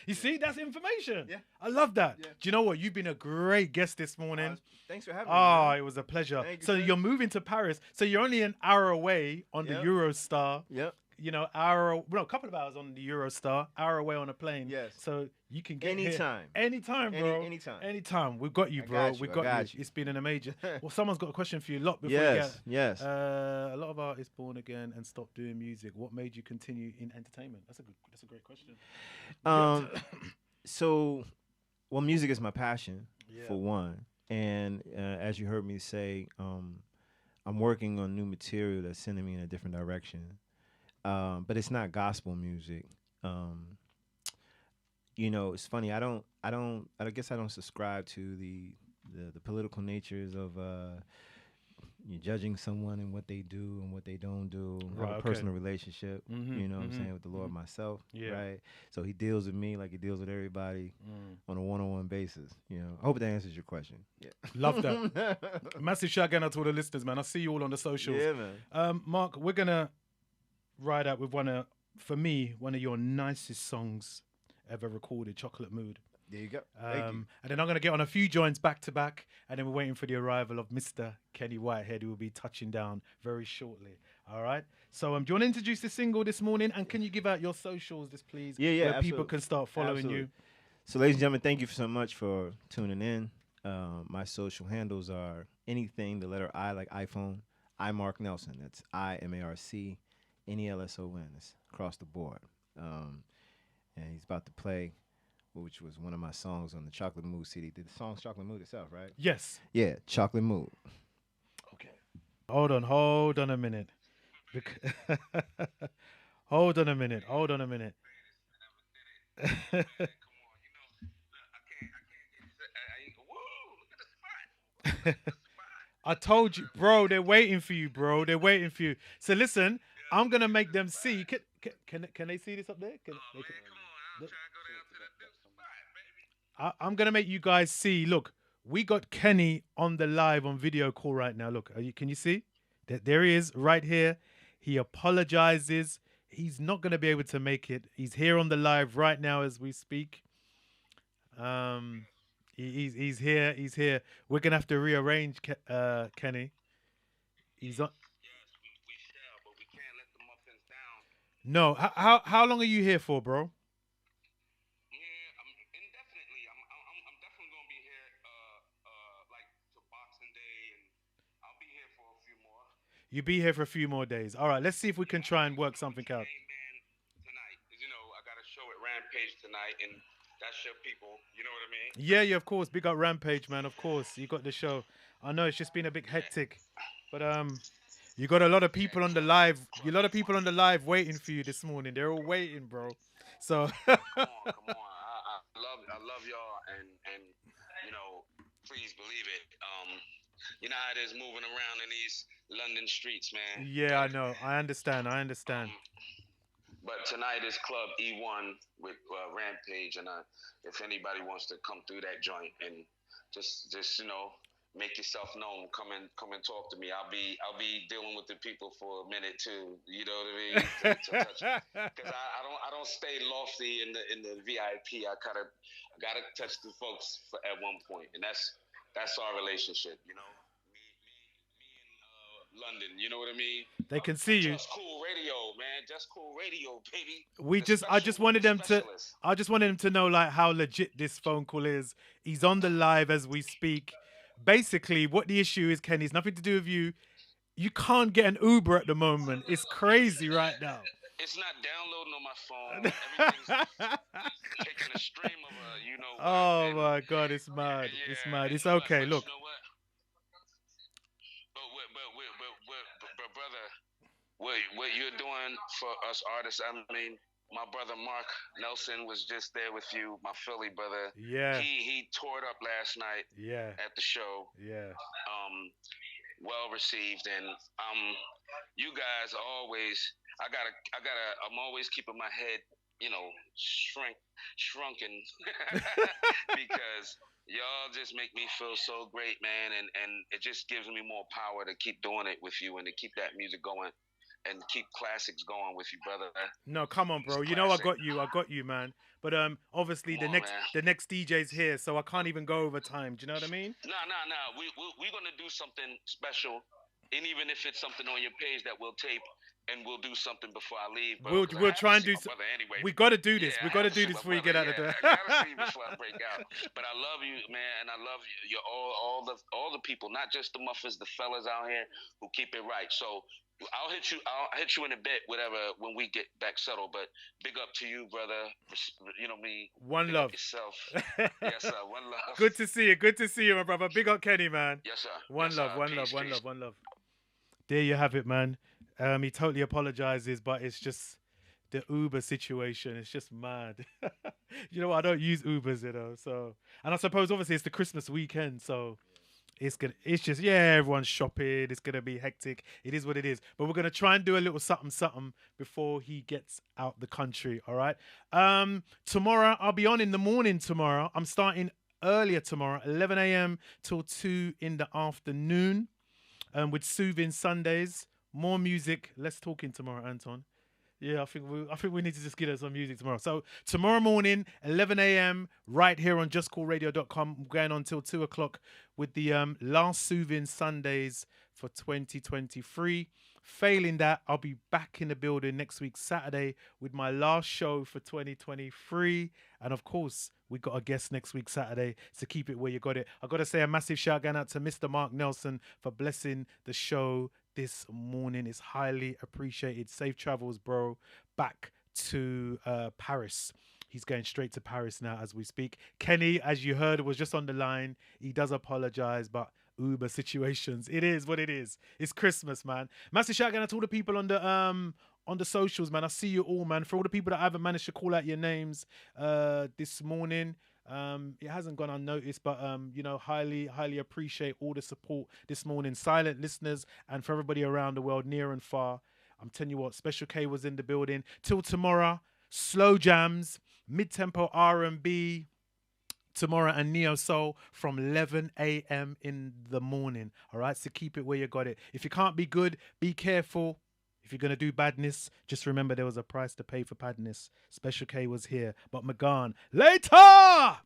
You see, that's information. Yeah. I love that. Yeah. Do you know what? You've been a great guest this morning. Thanks for having me. Oh, man. it was a pleasure. Thank you, So sir. you're moving to Paris. So you're only an hour away on the Yep. Eurostar. Yep. You know, a couple of hours on the Eurostar, hour away on a plane. Yes. So you can get here Anytime. anytime, bro. Anytime. Anytime. We've got you, I bro. got you, We've I got got you. It's been an amazing. Well, someone's got a question for you. Before you Yes. get. Yes. A lot of artists born again and stopped doing music. What made you continue in entertainment? That's a great question. So, well, music is my passion, Yeah. for one. And as you heard me say, I'm working on new material that's sending me in a different direction. But it's not gospel music. It's funny. I guess I don't subscribe to the political natures of you judging someone and what they do and what they don't do. I have a personal relationship, what I'm saying, with the Lord myself. Yeah. Right. So he deals with me like he deals with everybody on a one-on-one basis. I hope that answers your question. Yeah. Love that. Massive shout out to all the listeners, man. I see you all on the socials. Yeah, man. Marc, we're gonna ride out with one of your nicest songs ever recorded, Chocolate Mood. There you go. Thank you. And then I'm going to get on a few joints back to back, and then we're waiting for the arrival of Mr. Kenny Whitehead, who will be touching down very shortly. All right? So do you want to introduce the single this morning, and can you give out your socials, this please? Yeah, where absolutely. people can start following Absolutely. you. So, ladies and gentlemen, thank you so much for tuning in. My social handles are anything, the letter I, like iPhone, I Marc Nelson. That's IMARC NELSON. It's across the board. And he's about to play, which was one of my songs on the Chocolate Mood CD. Did the song's Chocolate Mood itself, right? Yes. Yeah, Chocolate Mood. Okay. Hold on a minute. Hold on a minute. I told you, bro, they're waiting for you, bro. They're waiting for you. So listen, I'm going to make them see. Can they see this up there? I'm going to make you guys see. Look, we got Kenny on the live on video call right now. Look, can you see? There he is right here. He apologizes. He's not going to be able to make it. He's here on the live right now as we speak. He's here. He's here. We're going to have to rearrange Kenny. He's on. We shall, but we can't let the muffins down. No. How long are you here for, bro? Indefinitely. I'm definitely gonna be here like to Boxing Day, and I'll be here for a few more. You'll be here for a few more days. All right, let's see if we can try and work something out. Tonight, I got a show at Rampage tonight, and that's your people. You know what I mean? Yeah, of course. Big up Rampage, man. Of course, you got the show. I know it's just been a bit hectic, but you got a lot of people on the live. A lot of people on the live waiting for you this morning. They're all waiting, bro. So. Come on. I love y'all, and please believe it. You know how it is moving around in these London streets, man. Yeah, I know. I understand. But tonight is Club E1 with Rampage, and if anybody wants to come through that joint and just make yourself known, come and talk to me. I'll be dealing with the people for a minute too. You know what I mean? Because I don't stay lofty in the VIP. I gotta touch the folks at one point, and that's our relationship. You know. London, you know what I mean? They can see you. Just Cool Radio, man. Just Cool Radio, baby. I just wanted them to know like how legit this phone call is. He's on the live as we speak. Basically, what the issue is, Kenny, it's nothing to do with you. You can't get an Uber at the moment. It's crazy right now. It's not downloading on my phone. Everything's taking a stream of Oh my God, it's mad. Yeah, it's mad. It's okay. Look. You know what? But brother, what you're doing for us artists, I mean, my brother Marc Nelson was just there with you, my Philly brother. Yeah. He tore it up last night. Yeah. At the show. Yeah. Well received, and you guys always. I'm always keeping my head, shrunken, because y'all just make me feel so great, man, and it just gives me more power to keep doing it with you and to keep that music going and keep classics going with you, brother. No, come on, bro. You know I got you, man. But obviously the next DJ's here, so I can't even go over time. Do you know what I mean? No. We're gonna do something special, and even if it's something on your page that we'll tape. And we'll do something before I leave. We'll try and do something. Anyway. We got to do this. We got to do this before you get out of there. I gotta see before I break out. But I love you, man, and I love you. You're all the people, not just the muffins, the fellas out here who keep it right. So I'll hit you in a bit, whatever, when we get back settled. But big up to you, brother. You know me. One love. Yourself. Yes, sir. One love. Good to see you, my brother. Big up, Kenny, man. Yes, sir. One love. There you have it, man. He totally apologizes, but it's just the Uber situation. It's just mad. You know what? I don't use Ubers, So, and I suppose obviously it's the Christmas weekend, so it's just everyone's shopping. It's gonna be hectic. It is what it is. But we're gonna try and do a little something before he gets out the country. All right. Tomorrow I'll be on in the morning. Tomorrow I'm starting earlier tomorrow, 11 a.m. till 2 in the afternoon, with Soothing Sundays. More music, less talking tomorrow, Anton. Yeah, I think we need to just get us some music tomorrow. So tomorrow morning, 11 a.m. right here on JUSCOOLRADIO.com, going on till 2 o'clock with the last Soothing Sundays for 2023. Failing that, I'll be back in the building next week, Saturday, with my last show for 2023. And of course, we got a guest next week, Saturday, so keep it where you got it. I got to say a massive shout out to Mr. Marc Nelson for blessing the show this morning. It's highly appreciated. Safe travels, bro. Back to Paris. He's going straight to Paris now as we speak. Kenny, as you heard, was just on the line. He does apologize, but Uber situations. It is what it is. It's Christmas, man. Massive shout out to all the people on the socials, man. I see you all, man. For all the people that I haven't managed to call out your names this morning. It hasn't gone unnoticed, but highly appreciate all the support this morning. Silent listeners, and for everybody around the world, near and far. I'm telling you what, Special K was in the building. Till tomorrow, slow jams, mid-tempo R&B, tomorrow, and neo soul from 11 a.m. in the morning. All right, so keep it where you got it. If you can't be good, be careful. If you're going to do badness, just remember there was a price to pay for badness. Special K was here, but McGahn, later!